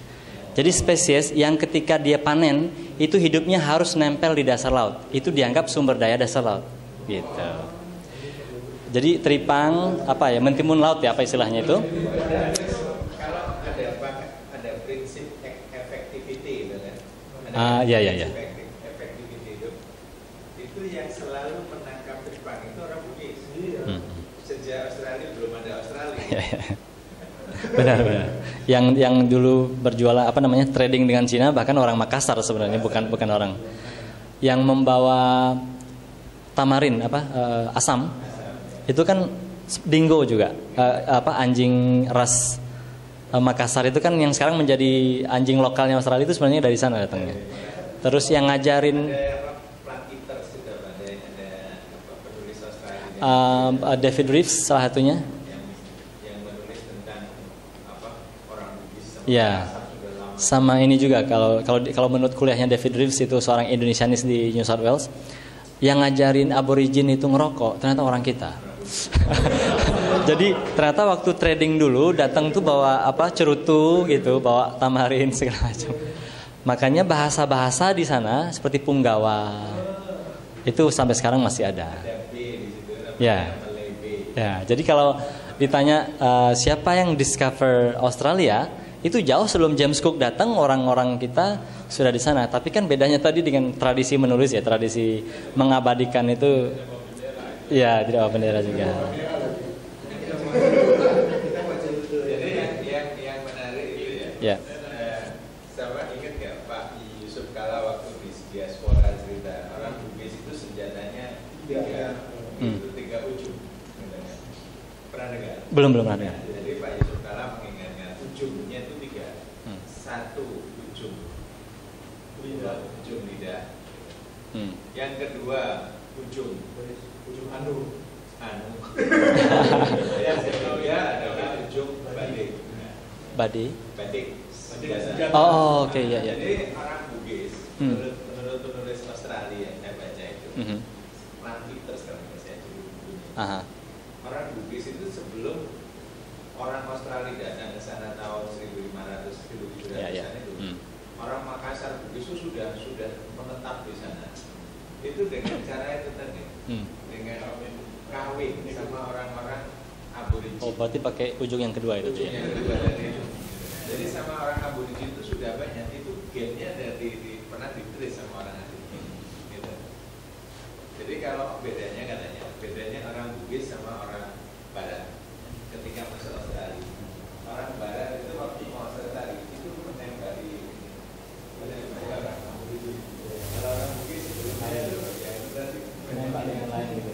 Jadi spesies yang ketika dia panen itu hidupnya harus nempel di dasar laut. Itu dianggap sumber daya dasar laut. Gitu. Jadi teripang mentimun laut ya apa istilahnya itu? Kalau ada prinsip effectivity gitu kan. Iya. Effectivity itu yang selalu menangkap teripang itu orang Bugis. Sejak Australia belum ada Australia. Benar. Yang dulu berjualan trading dengan Cina bahkan orang Makassar sebenarnya bukan orang. yang membawa tamarin asam itu kan dingo juga, anjing ras Makassar itu kan yang sekarang menjadi anjing lokalnya Australia itu sebenarnya dari sana datangnya. Terus yang ngajarin David Reeves salah satunya. Yang menulis tentang orang Bugis. Ya. Sama ini juga kalau menurut kuliahnya David Reeves itu seorang Indonesianis di New South Wales yang ngajarin aborigin itu ngerokok, ternyata orang kita. Jadi ternyata waktu trading dulu datang tuh bawa cerutu gitu, bawa tamarin segala macam. Makanya bahasa-bahasa di sana seperti Punggawa itu sampai sekarang masih ada. Ya. Ya, jadi kalau ditanya siapa yang discover Australia, itu jauh sebelum James Cook datang orang-orang kita sudah di sana. Tapi kan bedanya tadi dengan tradisi menulis ya, tradisi mengabadikan itu ya tidak bawa bendera juga. Jadi yang menarik itu ya. Sama ingat nggak Pak Yusuf Kala waktu di diaspora cerita orang Bugis itu senjatanya tiga ujung. Pernah dengar? Belum pernah dengar. Jadi Pak Yusuf Kala mengingatkan ujungnya itu 3. Satu ujung, ujung lidah. Yang kedua ujung anu. Yang ketiga adalah ujung badik. Oh, oke, ya. Jadi orang Bugis menurut penulis Australia yang saya baca itu Plantiers kalau saya dulu. Orang Bugis itu sebelum orang Australia datang ke sana tahun 1500-1700-an itu, orang Makassar Bugis itu sudah menetap di sana. Itu dengan cara itu tadi, dengan kawin sama orang-orang aborigin. Oh, berarti pakai ujung yang kedua itu ya? Yang kedua tadi. Jadi sama orang aborigin itu sudah banyak itu gennya pernah ditulis sama orang aborigin. Gitu. Jadi kalau bedanya orang Bugis sama orang Barat ketika masuk Australia. Orang Barat itu waktu mau Australia itu menembaki orang aborigin. Kalau orang Bugis sebelum ada itu ya berarti menembak dengan lain gitu.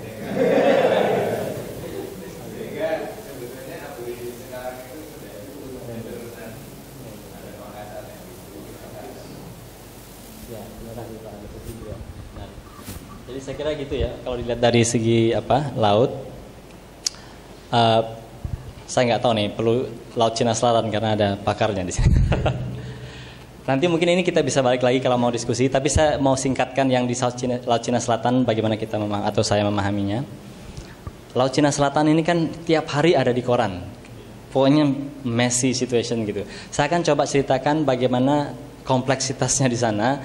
Sehingga sebetulnya aborigin sekarang itu sudah turunan ada Makassar yang ya, terima kasih Pak. Nah, jadi saya kira gitu ya. Kalau dilihat dari segi laut, saya nggak tahu nih, perlu Laut Cina Selatan karena ada pakarnya di sini. Nanti mungkin ini kita bisa balik lagi kalau mau diskusi. Tapi saya mau singkatkan yang di Laut Cina Selatan bagaimana kita atau saya memahaminya. Laut Cina Selatan ini kan tiap hari ada di koran. Pokoknya messy situation gitu. Saya akan coba ceritakan bagaimana kompleksitasnya di sana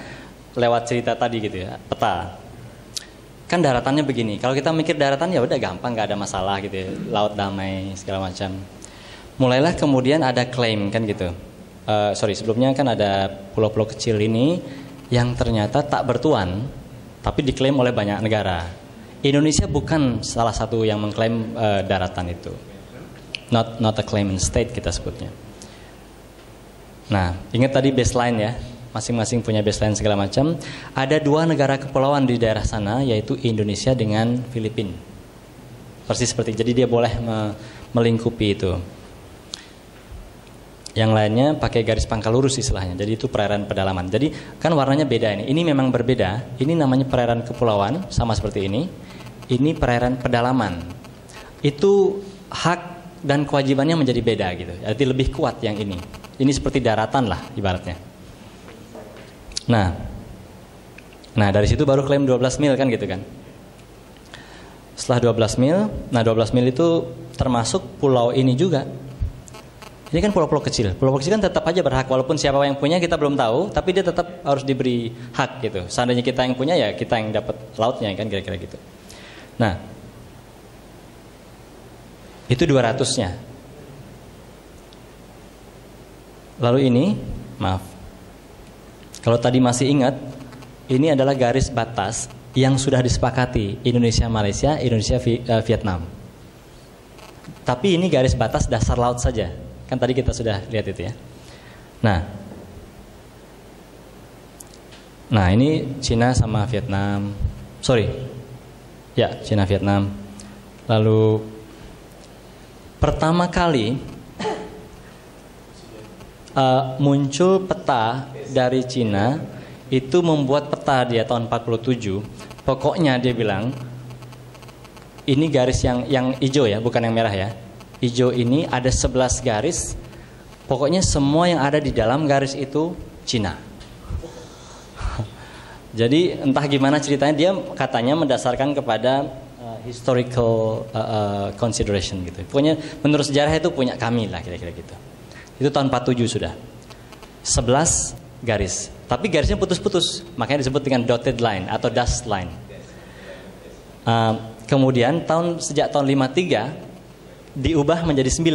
lewat cerita tadi gitu ya, peta. Kan daratannya begini. Kalau kita mikir daratan ya udah gampang, nggak ada masalah gitu ya. Laut damai segala macam. Mulailah kemudian ada klaim kan gitu. Sebelumnya kan ada pulau-pulau kecil ini yang ternyata tak bertuan, tapi diklaim oleh banyak negara. Indonesia bukan salah satu yang mengklaim daratan itu. Not a claimant state kita sebutnya. Nah, ingat tadi baseline ya. Masing-masing punya baseline segala macam. Ada 2 negara kepulauan di daerah sana, yaitu Indonesia dengan Filipina. Persis seperti, jadi dia boleh melingkupi itu. Yang lainnya pakai garis pangkal lurus istilahnya. Jadi itu perairan pedalaman. Jadi kan warnanya beda ini. Ini memang berbeda. Ini namanya perairan kepulauan, sama seperti ini. Ini perairan pedalaman. Itu hak dan kewajibannya menjadi beda gitu. Jadi lebih kuat yang ini. Ini seperti daratan lah ibaratnya. Nah dari situ baru klaim 12 mil kan gitu kan. Setelah 12 mil, 12 mil itu termasuk pulau ini juga. Ini kan pulau-pulau kecil. Pulau-pulau kecil kan tetap aja berhak, walaupun siapa yang punya kita belum tahu, tapi dia tetap harus diberi hak gitu. Seandainya kita yang punya ya kita yang dapat lautnya kan, kira-kira gitu. Nah, itu 200-nya. Lalu ini, maaf. Kalau tadi masih ingat, ini adalah garis batas yang sudah disepakati Indonesia Malaysia, Indonesia Vietnam. Tapi ini garis batas dasar laut saja. Kan tadi kita sudah lihat itu ya. Nah, Nah ini Cina sama Vietnam. Sorry, ya Cina Vietnam. Lalu pertama kali muncul peta dari Cina, itu membuat peta dia tahun 47. Pokoknya dia bilang ini garis yang hijau ya, bukan yang merah ya. Hijau ini ada 11 garis. Pokoknya semua yang ada di dalam garis itu Cina. Jadi entah gimana ceritanya, dia katanya mendasarkan kepada historical consideration gitu. Pokoknya menurut sejarah itu punya kami lah, kira-kira gitu. Itu tahun 47 sudah. 11 garis. Tapi garisnya putus-putus, makanya disebut dengan dotted line atau dust line. Kemudian sejak tahun 53 diubah menjadi 9.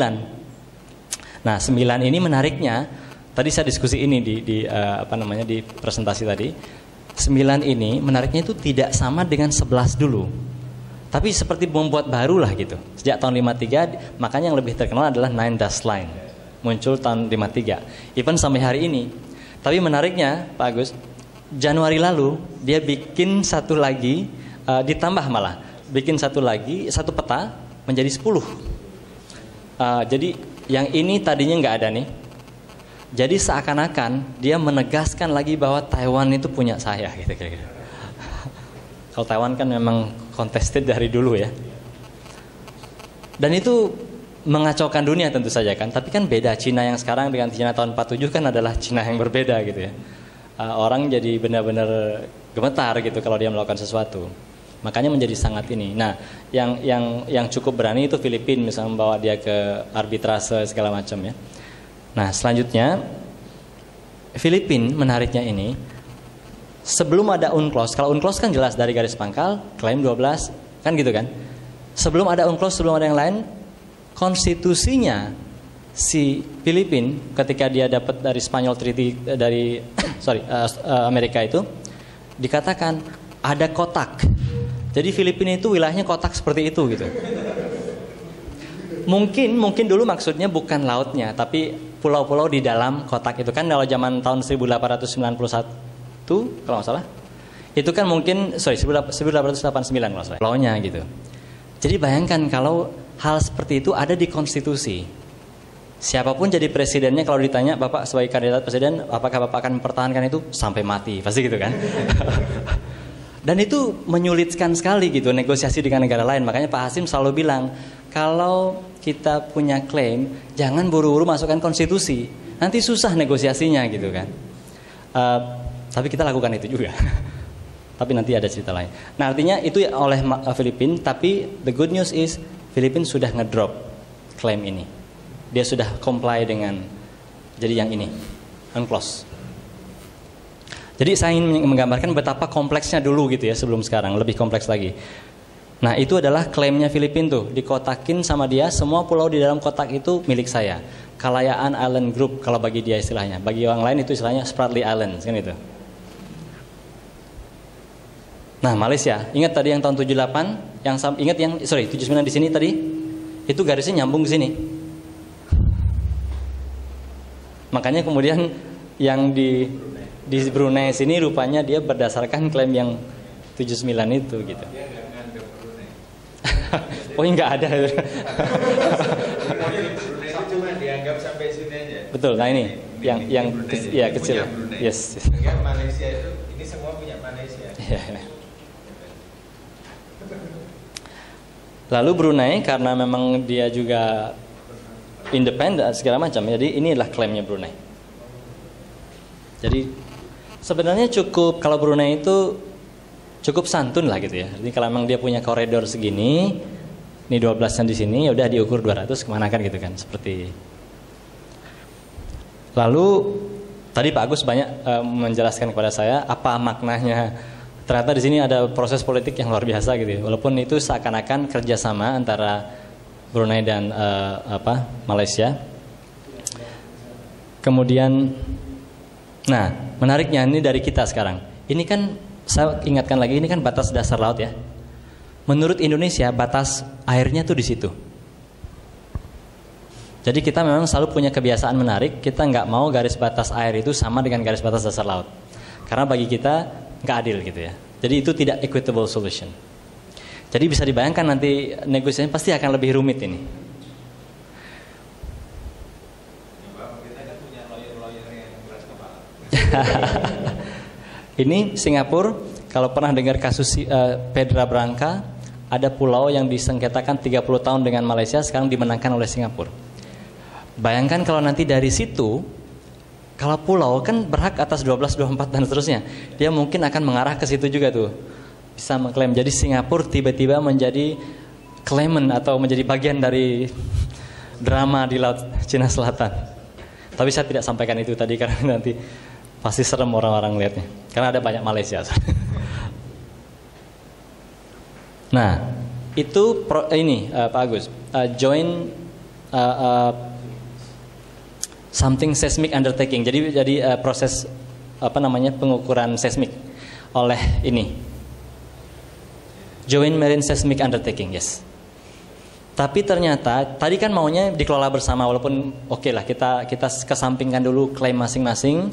Nah, 9 ini menariknya, tadi saya diskusi ini di presentasi tadi. 9 ini menariknya itu tidak sama dengan 11 dulu. Tapi seperti membuat baru lah gitu. Sejak tahun 53, makanya yang lebih terkenal adalah 9 dust line. Muncul tahun 53. Even sampai hari ini. Tapi menariknya, Pak Agus, Januari lalu dia bikin satu lagi, ditambah malah, bikin satu lagi, satu peta menjadi 10. Jadi yang ini tadinya nggak ada nih. Jadi seakan-akan dia menegaskan lagi bahwa Taiwan itu punya saya gitu kira-kira. Kalau Taiwan kan memang contested dari dulu ya. Dan itu mengacaukan dunia tentu saja kan. Tapi kan beda, Cina yang sekarang dengan Cina tahun 47 kan adalah Cina yang berbeda gitu ya. Orang jadi benar-benar gemetar gitu kalau dia melakukan sesuatu. Makanya menjadi sangat ini. Nah, yang cukup berani itu Filipina, misalnya membawa dia ke arbitrase segala macam ya. Nah, selanjutnya Filipina menariknya ini, sebelum ada UNCLOS, kalau UNCLOS kan jelas dari garis pangkal, klaim 12, kan gitu kan. Sebelum ada UNCLOS, sebelum ada yang lain, konstitusinya si Filipina ketika dia dapat dari Spanyol Treaty dari Amerika itu dikatakan ada kotak. Jadi Filipina itu wilayahnya kotak seperti itu gitu. Mungkin dulu maksudnya bukan lautnya, tapi pulau-pulau di dalam kotak itu kan. Kalau zaman tahun 1891 kalau nggak salah, itu kan mungkin 1889 kalau nggak salah, pulaunya gitu. Jadi bayangkan kalau hal seperti itu ada di konstitusi. Siapapun jadi presidennya, kalau ditanya Bapak sebagai kandidat presiden, apakah Bapak akan mempertahankan itu sampai mati? Pasti gitu kan. Dan itu menyulitkan sekali gitu negosiasi dengan negara lain. Makanya Pak Hasim selalu bilang, kalau kita punya klaim, jangan buru-buru masukkan konstitusi, nanti susah negosiasinya gitu kan. Tapi kita lakukan itu juga. Tapi nanti ada cerita lain. Nah, artinya itu oleh Filipina. Tapi the good news is Filipina sudah ngedrop klaim ini. Dia sudah comply dengan jadi yang ini, UNCLOS. Jadi saya ingin menggambarkan betapa kompleksnya dulu gitu ya, sebelum sekarang lebih kompleks lagi. Nah, itu adalah klaimnya Filipina tuh, dikotakin sama dia, semua pulau di dalam kotak itu milik saya. Kalayaan Island Group kalau bagi dia istilahnya. Bagi orang lain itu istilahnya Spratly Islands kan itu. Nah, Malaysia, ingat tadi yang tahun 78, ingat yang 79 di sini tadi, itu garisnya nyambung ke sini. Makanya kemudian yang di Brunei sini rupanya dia berdasarkan klaim yang 79 itu gitu. Oh, enggak ada. Brunei itu cuma dianggap sampai sini aja. Betul. Nah, ini yang kecil. Yes. Sehingga Malaysia itu ini semua punya Malaysia. Lalu Brunei karena memang dia juga independen segala macam. Jadi inilah klaimnya Brunei. Jadi sebenarnya kalau Brunei itu cukup santun lah gitu ya. Jadi kalau memang dia punya koridor segini, ini 12-an di sini, ya udah diukur 200 kemana kan gitu kan, seperti. Lalu tadi Pak Agus banyak menjelaskan kepada saya apa maknanya. Ternyata di sini ada proses politik yang luar biasa gitu ya. Walaupun itu seakan-akan kerjasama antara Brunei dan Malaysia. Kemudian, nah menariknya ini dari kita sekarang. Ini kan saya ingatkan lagi, ini kan batas dasar laut ya. Menurut Indonesia batas airnya tuh di situ. Jadi kita memang selalu punya kebiasaan menarik. Kita nggak mau garis batas air itu sama dengan garis batas dasar laut. Karena bagi kita nggak adil gitu ya. Jadi itu tidak equitable solution. Jadi bisa dibayangkan nanti negosiasi pasti akan lebih rumit ini. Ini Singapura, kalau pernah dengar kasus Pedra Branca, ada pulau yang disengketakan 30 tahun dengan Malaysia, sekarang dimenangkan oleh Singapura. Bayangkan kalau nanti dari situ, kalau pulau kan berhak atas 12, 24 dan seterusnya, dia mungkin akan mengarah ke situ juga tuh, bisa mengklaim. Jadi Singapura tiba-tiba menjadi claimant atau menjadi bagian dari drama di Laut Cina Selatan. Tapi saya tidak sampaikan itu tadi karena nanti pasti serem orang-orang lihatnya, karena ada banyak Malaysia. Nah, itu Pak Agus, join something seismic undertaking. Jadi proses pengukuran seismik oleh ini. Joint Marine Seismic Undertaking, yes. Tapi ternyata tadi kan maunya dikelola bersama, walaupun oke lah kita kesampingkan dulu klaim masing-masing.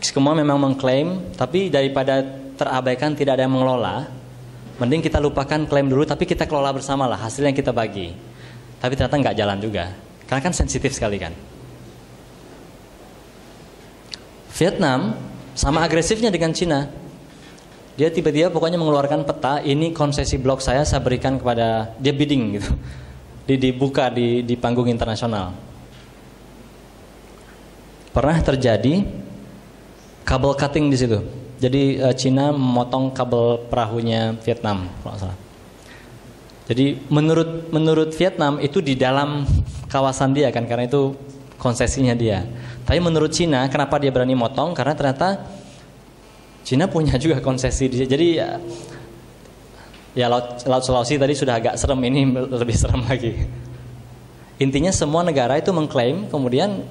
Semua memang mengklaim, tapi daripada terabaikan tidak ada yang mengelola, mending kita lupakan klaim dulu, tapi kita kelola bersama lah, hasilnya kita bagi. Tapi ternyata nggak jalan juga, karena kan sensitif sekali kan. Vietnam sama agresifnya dengan Cina. Dia tiba-tiba pokoknya mengeluarkan peta, ini konsesi blok saya berikan kepada, dia bidding gitu, dibuka di panggung internasional. Pernah terjadi kabel cutting di situ. Jadi Cina memotong kabel perahunya Vietnam, kalau salah. Jadi menurut Vietnam itu di dalam kawasan dia kan, karena itu konsesinya dia. Tapi menurut Cina, kenapa dia berani motong? Karena ternyata Cina punya juga konsesi. Jadi ya Laut Sulawesi tadi sudah agak serem, ini lebih serem lagi. Intinya semua negara itu mengklaim, kemudian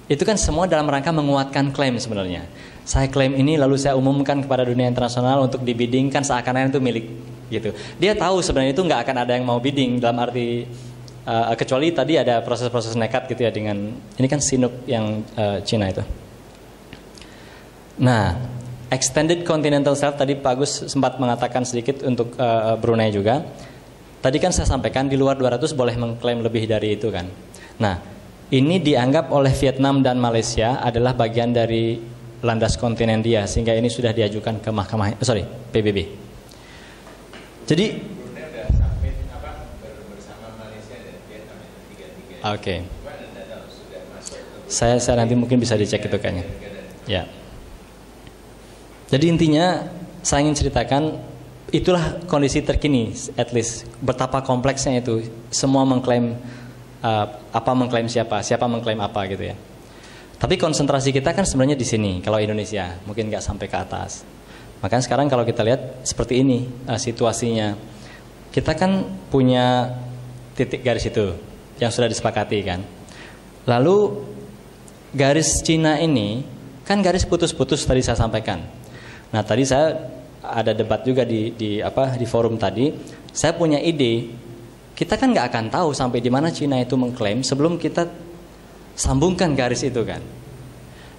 itu kan semua dalam rangka menguatkan klaim sebenarnya. Saya klaim ini lalu saya umumkan kepada dunia internasional untuk dibidding, kan seakan-akan itu milik gitu. Dia tahu sebenarnya itu nggak akan ada yang mau bidding, dalam arti kecuali tadi ada proses-proses nekat gitu ya, dengan ini kan Sinop yang Cina itu. Nah, Extended Continental Shelf tadi Pak Agus sempat mengatakan sedikit untuk Brunei juga. Tadi kan saya sampaikan di luar 200 boleh mengklaim lebih dari itu kan. Nah, ini dianggap oleh Vietnam dan Malaysia adalah bagian dari landas kontinen dia, sehingga ini sudah diajukan ke mahkamah PBB. Jadi oke. Saya nanti mungkin bisa dicek itu kayaknya. Ya. Jadi intinya saya ingin ceritakan itulah kondisi terkini, at least betapa kompleksnya itu. Semua mengklaim mengklaim siapa mengklaim apa gitu ya. Tapi konsentrasi kita kan sebenarnya di sini. Kalau Indonesia mungkin nggak sampai ke atas. Makanya sekarang kalau kita lihat seperti ini situasinya, kita kan punya titik garis itu yang sudah disepakati kan. Lalu garis Cina ini kan garis putus-putus tadi saya sampaikan. Nah tadi saya ada debat juga di forum tadi. Saya punya ide, kita kan nggak akan tahu sampai di mana Cina itu mengklaim sebelum kita sambungkan garis itu kan.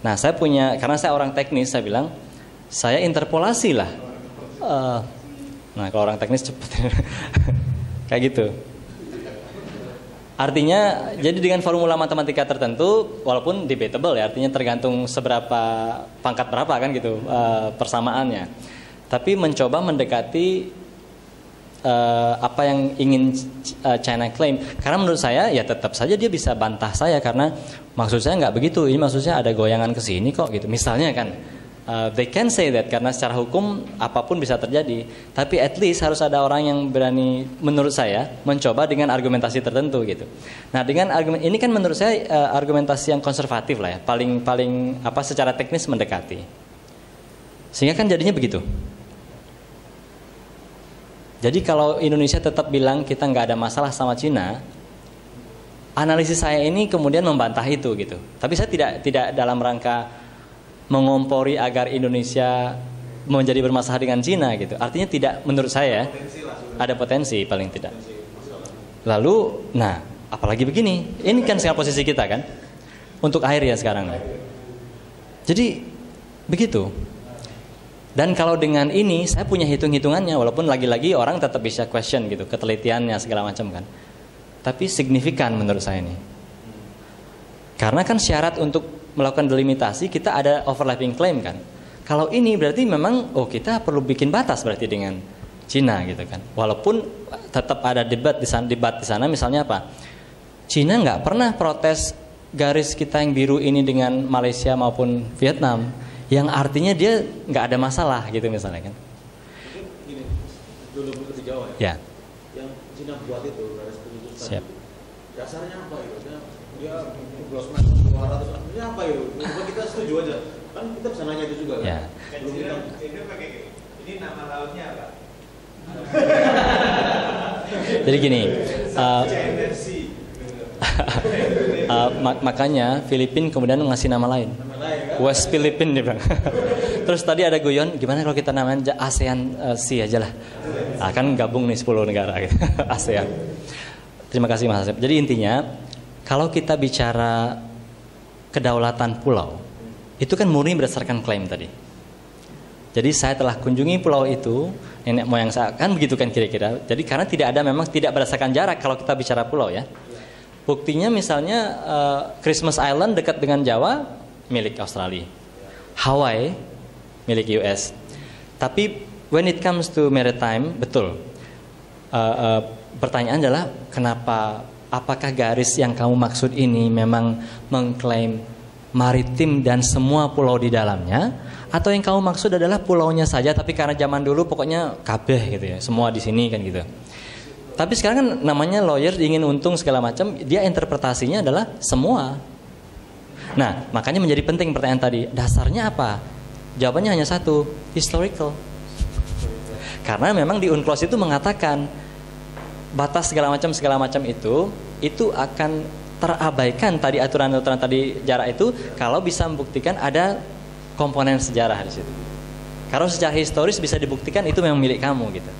Nah saya punya, karena saya orang teknis, saya bilang saya interpolasi lah. Nah kalau orang teknis cepet kayak gitu. Artinya jadi dengan formula matematika tertentu, walaupun debatable ya, artinya tergantung seberapa pangkat berapa kan gitu persamaannya. Tapi mencoba mendekati apa yang ingin China claim. Karena menurut saya ya tetap saja dia bisa bantah saya, karena maksud saya nggak begitu. Ini maksudnya ada goyangan ke sini kok gitu. Misalnya kan they can say that, karena secara hukum apapun bisa terjadi. Tapi at least harus ada orang yang berani, menurut saya, mencoba dengan argumentasi tertentu gitu. Nah dengan argumen ini kan menurut saya argumentasi yang konservatif lah ya, paling secara teknis mendekati. Sehingga kan jadinya begitu. Jadi kalau Indonesia tetap bilang kita nggak ada masalah sama Cina, analisis saya ini kemudian membantah itu gitu. Tapi saya tidak dalam rangka mengompori agar Indonesia menjadi bermasalah dengan Cina gitu. Artinya tidak, menurut saya ada potensi paling tidak. Lalu, nah apalagi begini, ini kan sekarang posisi kita kan untuk air ya sekarang. Jadi begitu. Dan kalau dengan ini saya punya hitung-hitungannya, walaupun lagi-lagi orang tetap bisa question gitu, ketelitiannya segala macam kan. Tapi signifikan menurut saya ini. Karena kan syarat untuk melakukan delimitasi kita ada overlapping claim kan. Kalau ini berarti memang kita perlu bikin batas berarti dengan Cina gitu kan. Walaupun tetap ada debat di sana misalnya apa? Cina nggak pernah protes garis kita yang biru ini dengan Malaysia maupun Vietnam, yang artinya dia nggak ada masalah gitu misalnya kan. Gini, dulu dijawab ya. Yang Cina buat itu garis keputusan. Siap. Dasarnya apa itu? Dia glosman 200. Ini apa itu? Kita setuju aja. Kan kita bisa nanya itu juga kan. Ya. Ini nama lautnya apa? Jadi gini, makanya Filipina kemudian ngasih nama lain, West Philippine dia bilang. Terus tadi ada guyon, gimana kalau kita namanya ASEAN Sea aja lah. Kan gabung nih 10 negara gitu. ASEAN. Terima kasih Mas Asep. Jadi intinya, kalau kita bicara kedaulatan pulau, itu kan murni berdasarkan klaim tadi. Jadi saya telah kunjungi pulau itu, nenek moyang saya kan begitu kan kira-kira. Jadi karena memang tidak berdasarkan jarak kalau kita bicara pulau ya. Buktinya misalnya Christmas Island dekat dengan Jawa milik Australia, Hawaii milik US. Tapi when it comes to maritime, betul. Pertanyaan adalah apakah garis yang kamu maksud ini memang mengklaim maritim dan semua pulau di dalamnya, atau yang kamu maksud adalah pulaunya saja tapi karena zaman dulu pokoknya kabeh gitu ya, semua di sini kan gitu. Tapi sekarang kan namanya lawyer ingin untung segala macam, dia interpretasinya adalah semua. Nah, makanya menjadi penting pertanyaan tadi, dasarnya apa? Jawabannya hanya satu, historical. Karena memang di UNCLOS itu mengatakan batas segala macam itu akan terabaikan tadi aturan-aturan tadi jarak itu kalau bisa membuktikan ada komponen sejarah di situ. Kalau secara historis bisa dibuktikan itu memang milik kamu gitu.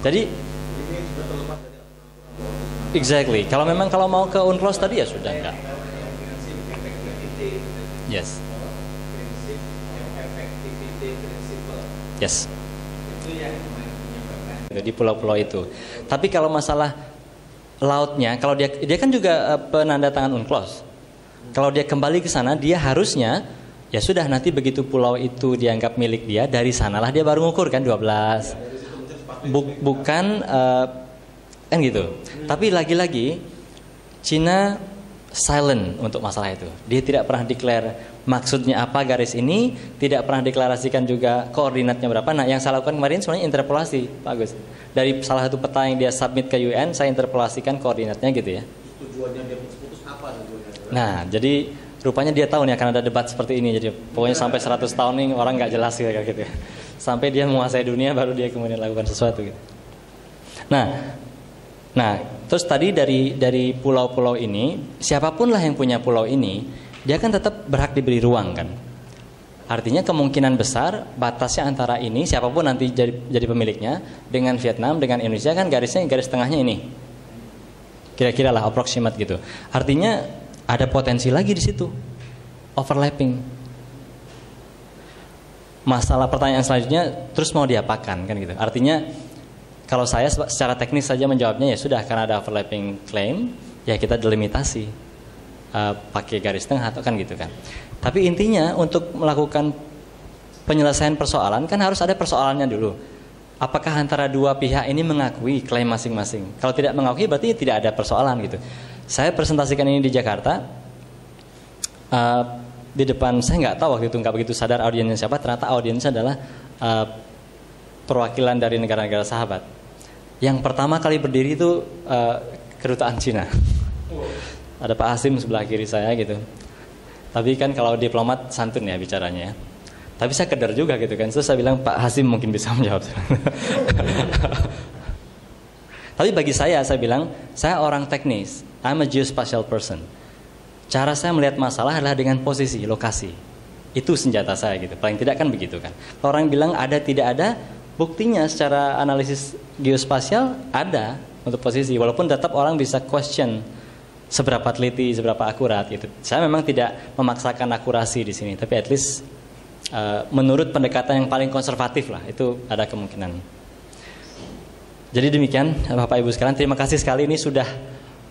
Jadi exactly. Kalau mau ke UNCLOS tadi ya sudah enggak. Yes. Yes. Di pulau-pulau itu. Tapi kalau masalah lautnya, kalau dia kan juga penanda tangan UNCLOS. Kalau dia kembali ke sana, dia harusnya ya sudah nanti begitu pulau itu dianggap milik dia, dari sanalah dia baru ngukur kan 12. Bukan kan gitu. Tapi lagi-lagi Cina silent untuk masalah itu. Dia tidak pernah declare maksudnya apa garis ini, tidak pernah deklarasikan juga koordinatnya berapa. Nah, yang saya lakukan kemarin sebenarnya interpolasi, Pak Agus. Dari salah satu peta yang dia submit ke UN, saya interpolasikan koordinatnya gitu ya. Tujuannya dia putus apa tujuannya? Nah, jadi rupanya dia tahu nih akan ada debat seperti ini. Jadi pokoknya sampai 100 tahun nih orang nggak jelas gitu. Sampai dia menguasai dunia baru dia kemudian lakukan sesuatu gitu. Nah, terus tadi dari pulau-pulau ini, siapapun lah yang punya pulau ini, dia kan tetap berhak diberi ruang kan. Artinya kemungkinan besar batasnya antara ini, siapapun nanti jadi pemiliknya, dengan Vietnam, dengan Indonesia kan garis tengahnya ini. Kira-kira lah approximate gitu. Artinya ada potensi lagi di situ, overlapping. Masalah pertanyaan selanjutnya, terus mau diapakan kan gitu. Artinya kalau saya secara teknis saja menjawabnya ya sudah, karena ada overlapping claim, ya kita delimitasi pakai garis tengah atau kan gitu kan. Tapi intinya untuk melakukan penyelesaian persoalan kan harus ada persoalannya dulu. Apakah antara dua pihak ini mengakui klaim masing-masing? Kalau tidak mengakui berarti tidak ada persoalan gitu. Saya presentasikan ini di Jakarta, di depan saya nggak tahu waktu itu, nggak begitu sadar audiensnya siapa. Ternyata audiensnya adalah perwakilan dari negara-negara sahabat. Yang pertama kali berdiri itu kedutaan Cina. Ada Pak Hasim sebelah kiri saya gitu. Tapi kan kalau diplomat santun ya bicaranya. Tapi saya kedar juga gitu kan. Terus saya bilang Pak Hasim mungkin bisa menjawab. Tapi bagi saya bilang saya orang teknis. I'm a geospatial person. Cara saya melihat masalah adalah dengan posisi, lokasi. Itu senjata saya gitu. Paling tidak kan begitu kan. Orang bilang ada tidak ada, buktinya secara analisis geospasial ada untuk posisi. Walaupun tetap orang bisa question seberapa teliti, seberapa akurat gitu. Saya memang tidak memaksakan akurasi di sini, tapi at least menurut pendekatan yang paling konservatif lah, itu ada kemungkinan. Jadi demikian Bapak Ibu sekalian, terima kasih sekali ini sudah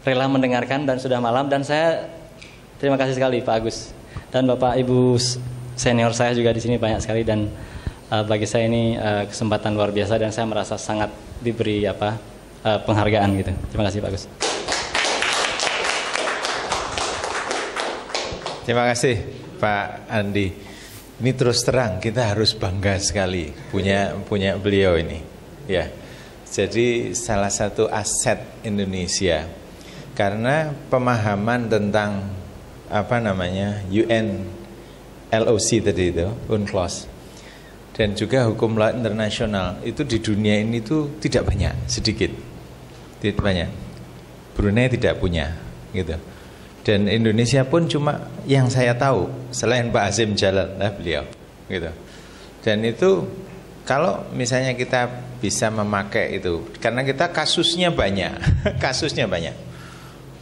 rela mendengarkan dan sudah malam, dan saya terima kasih sekali Pak Agus dan Bapak Ibu senior saya juga di sini banyak sekali, dan bagi saya ini kesempatan luar biasa dan saya merasa sangat diberi penghargaan gitu. Terima kasih Pak Agus. Terima kasih Pak Andi. Ini terus terang kita harus bangga sekali punya beliau ini. Ya. Jadi salah satu aset Indonesia karena pemahaman tentang UN LOC tadi itu, UNCLOS, dan juga hukum laut internasional itu di dunia ini tuh tidak banyak, sedikit, tidak banyak. Brunei tidak punya, gitu. Dan Indonesia pun cuma yang saya tahu selain Pak Hasyim Jalal lah beliau, gitu. Dan itu kalau misalnya kita bisa memakai itu, karena kita kasusnya banyak, kasusnya banyak,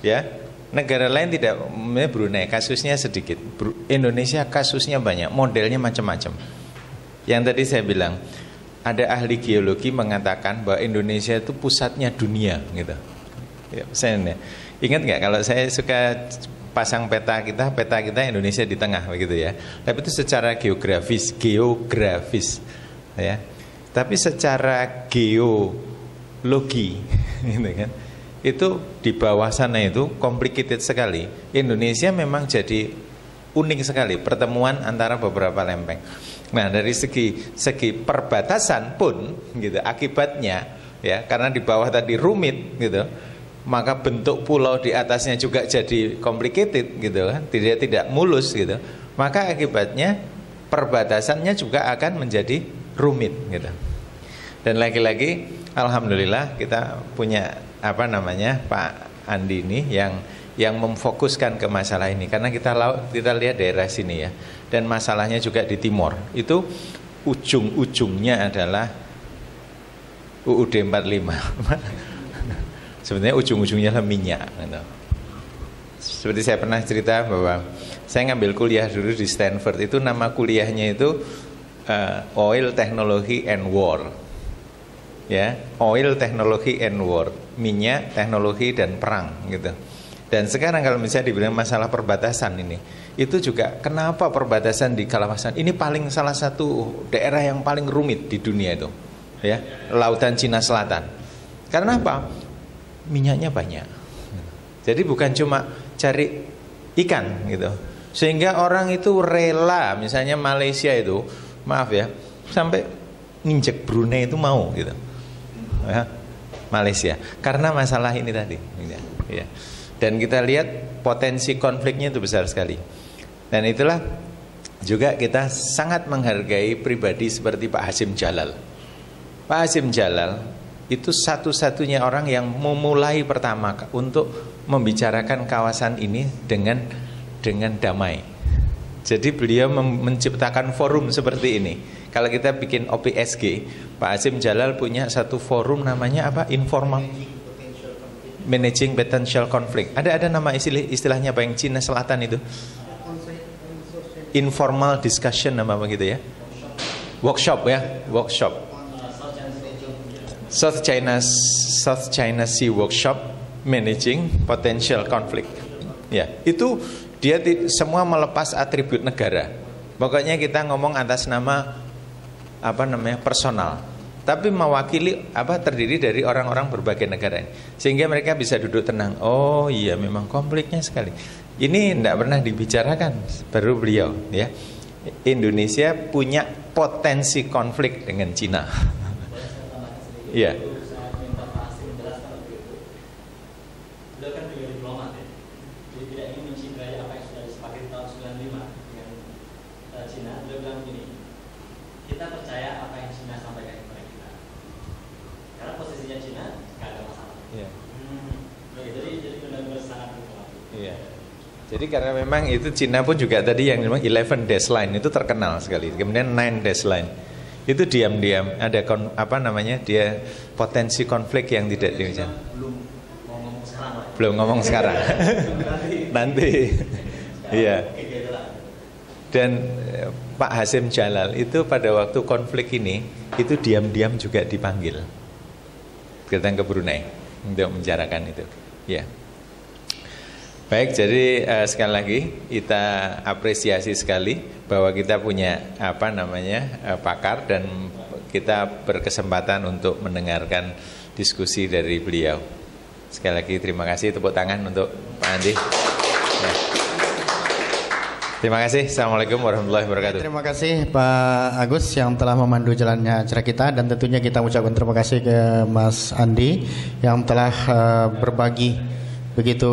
ya. Negara lain tidak, Brunei kasusnya sedikit, Indonesia kasusnya banyak, modelnya macam-macam. Yang tadi saya bilang, ada ahli geologi mengatakan bahwa Indonesia itu pusatnya dunia, gitu. Ya, saya ingat nggak kalau saya suka pasang peta kita Indonesia di tengah, begitu ya. Tapi itu secara geografis, ya. Tapi secara geologi, gitu kan, itu di bawah sana itu complicated sekali. Indonesia memang jadi unik sekali pertemuan antara beberapa lempeng. Nah, dari segi perbatasan pun, gitu, akibatnya ya, karena di bawah tadi rumit, gitu, maka bentuk pulau di atasnya juga jadi complicated, gitu kan, tidak mulus, gitu. Maka akibatnya perbatasannya juga akan menjadi rumit, gitu. Dan lagi-lagi alhamdulillah kita punya Pak Andi ini yang memfokuskan ke masalah ini, karena kita lihat daerah sini ya, dan masalahnya juga di timur itu ujung-ujungnya adalah UUD 45. Sebenarnya ujung-ujungnya adalah minyak, gitu. Seperti saya pernah cerita bahwa saya ngambil kuliah dulu di Stanford, itu nama kuliahnya itu Oil Technology and War, ya, Oil Technology and War, minyak, teknologi dan perang, gitu. Dan sekarang kalau misalnya dibilang masalah perbatasan ini, itu juga kenapa perbatasan di kawasan ini salah satu daerah yang paling rumit di dunia itu, ya, Lautan Cina Selatan. Karena apa? Minyaknya banyak. Jadi bukan cuma cari ikan, gitu. Sehingga orang itu rela, misalnya Malaysia itu, maaf ya, sampai nginjek Brunei itu mau, gitu, ya, Malaysia, karena masalah ini tadi, ya. Dan kita lihat potensi konfliknya itu besar sekali. Dan itulah juga kita sangat menghargai pribadi seperti Pak Hasyim Jalal. Pak Hasyim Jalal itu satu-satunya orang yang memulai pertama untuk membicarakan kawasan ini dengan damai. Jadi beliau menciptakan forum seperti ini. Kalau kita bikin OPSG, Pak Hasyim Jalal punya satu forum namanya apa? Informal Managing Potential Conflict. Ada nama istilahnya apa yang Cina Selatan itu? Informal discussion nama begitu ya. Workshop ya, workshop. South China Sea Workshop Managing Potential Conflict. Ya, itu dia semua melepas atribut negara. Pokoknya kita ngomong atas nama personal. Tapi mewakili terdiri dari orang-orang berbagai negara ini. Sehingga mereka bisa duduk tenang. Oh iya, memang konfliknya sekali. Ini tidak pernah dibicarakan, baru beliau, ya. Indonesia punya potensi konflik dengan Cina. Iya. Beliau kan juga diplomat ya. Jadi tidak ingin mencederai apa yang sudah disepakati tahun 95 dengan Cina. Beliau bilang begini, kita percaya apa yang Cina sampaikan kepada kita. Karena posisinya Cina nggak ada masalah. Iya. Jadi benar-benar sangat diplomatik. Iya. Jadi karena memang itu Cina pun juga tadi yang memang 11 dash line itu terkenal sekali. Kemudian 9 dash line. Itu diam-diam ada dia potensi konflik yang tidak dibicarakan. Belum ngomong sekarang. Nanti. Iya. Dan Pak Hasim Jalal itu pada waktu konflik ini itu diam-diam juga dipanggil datang ke Brunei untuk membicarakan itu. Ya. Baik, jadi sekali lagi kita apresiasi sekali bahwa kita punya pakar dan kita berkesempatan untuk mendengarkan diskusi dari beliau. Sekali lagi terima kasih, tepuk tangan untuk Pak Andi. Ya. Terima kasih. Assalamualaikum warahmatullahi wabarakatuh. Terima kasih Pak Agus yang telah memandu jalannya acara kita, dan tentunya kita ucapkan terima kasih ke Mas Andi yang telah berbagi begitu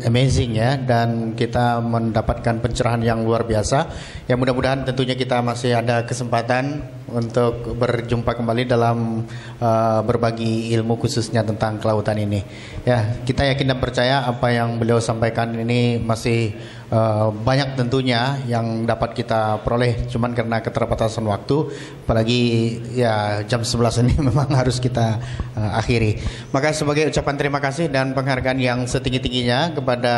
amazing ya, dan kita mendapatkan pencerahan yang luar biasa. Ya, mudah-mudahan tentunya kita masih ada kesempatan untuk berjumpa kembali dalam berbagi ilmu khususnya tentang kelautan ini. Ya, kita yakin dan percaya apa yang beliau sampaikan ini masih banyak tentunya yang dapat kita peroleh, cuman karena keterbatasan waktu, apalagi ya jam 11 ini memang harus kita akhiri. Maka sebagai ucapan terima kasih dan penghargaan yang setinggi-tingginya kepada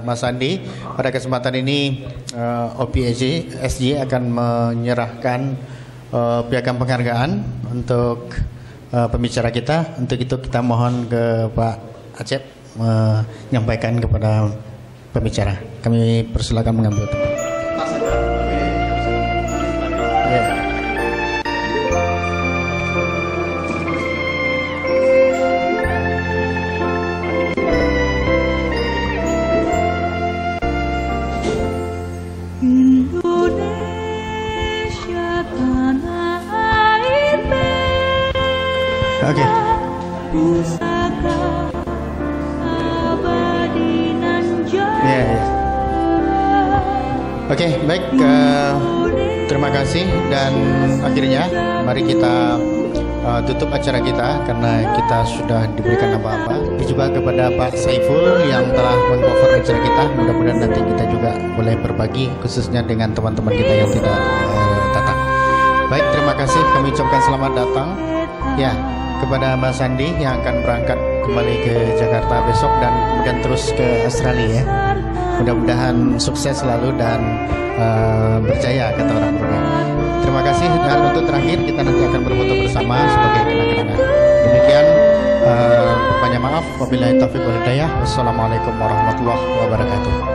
Mas Andi, pada kesempatan ini OPSG akan menyerahkan piagam penghargaan untuk pembicara kita. Untuk itu kita mohon ke Pak Acep menyampaikan kepada pembicara. Kami persilakan mengambil tempat. Oke. Oke, baik. Terima kasih, dan akhirnya mari kita tutup acara kita karena kita sudah diberikan apa-apa. Tapi juga kepada Pak Saiful yang telah meng-cover acara kita. Mudah-mudahan nanti kita juga boleh berbagi khususnya dengan teman-teman kita yang tidak datang. Baik, terima kasih. Kami ucapkan selamat datang. Ya, kepada Mas Sandi yang akan berangkat kembali ke Jakarta besok dan kemudian terus ke Australia ya. Mudah-mudahan sukses selalu dan berjaya, kata orang Brunei. Terima kasih, dan untuk terakhir kita nanti akan berfoto bersama sebagai kenang-kenangan. Demikian, banyak maaf. Wabillahi taufiq wal hidayah. Wassalamualaikum warahmatullahi wabarakatuh.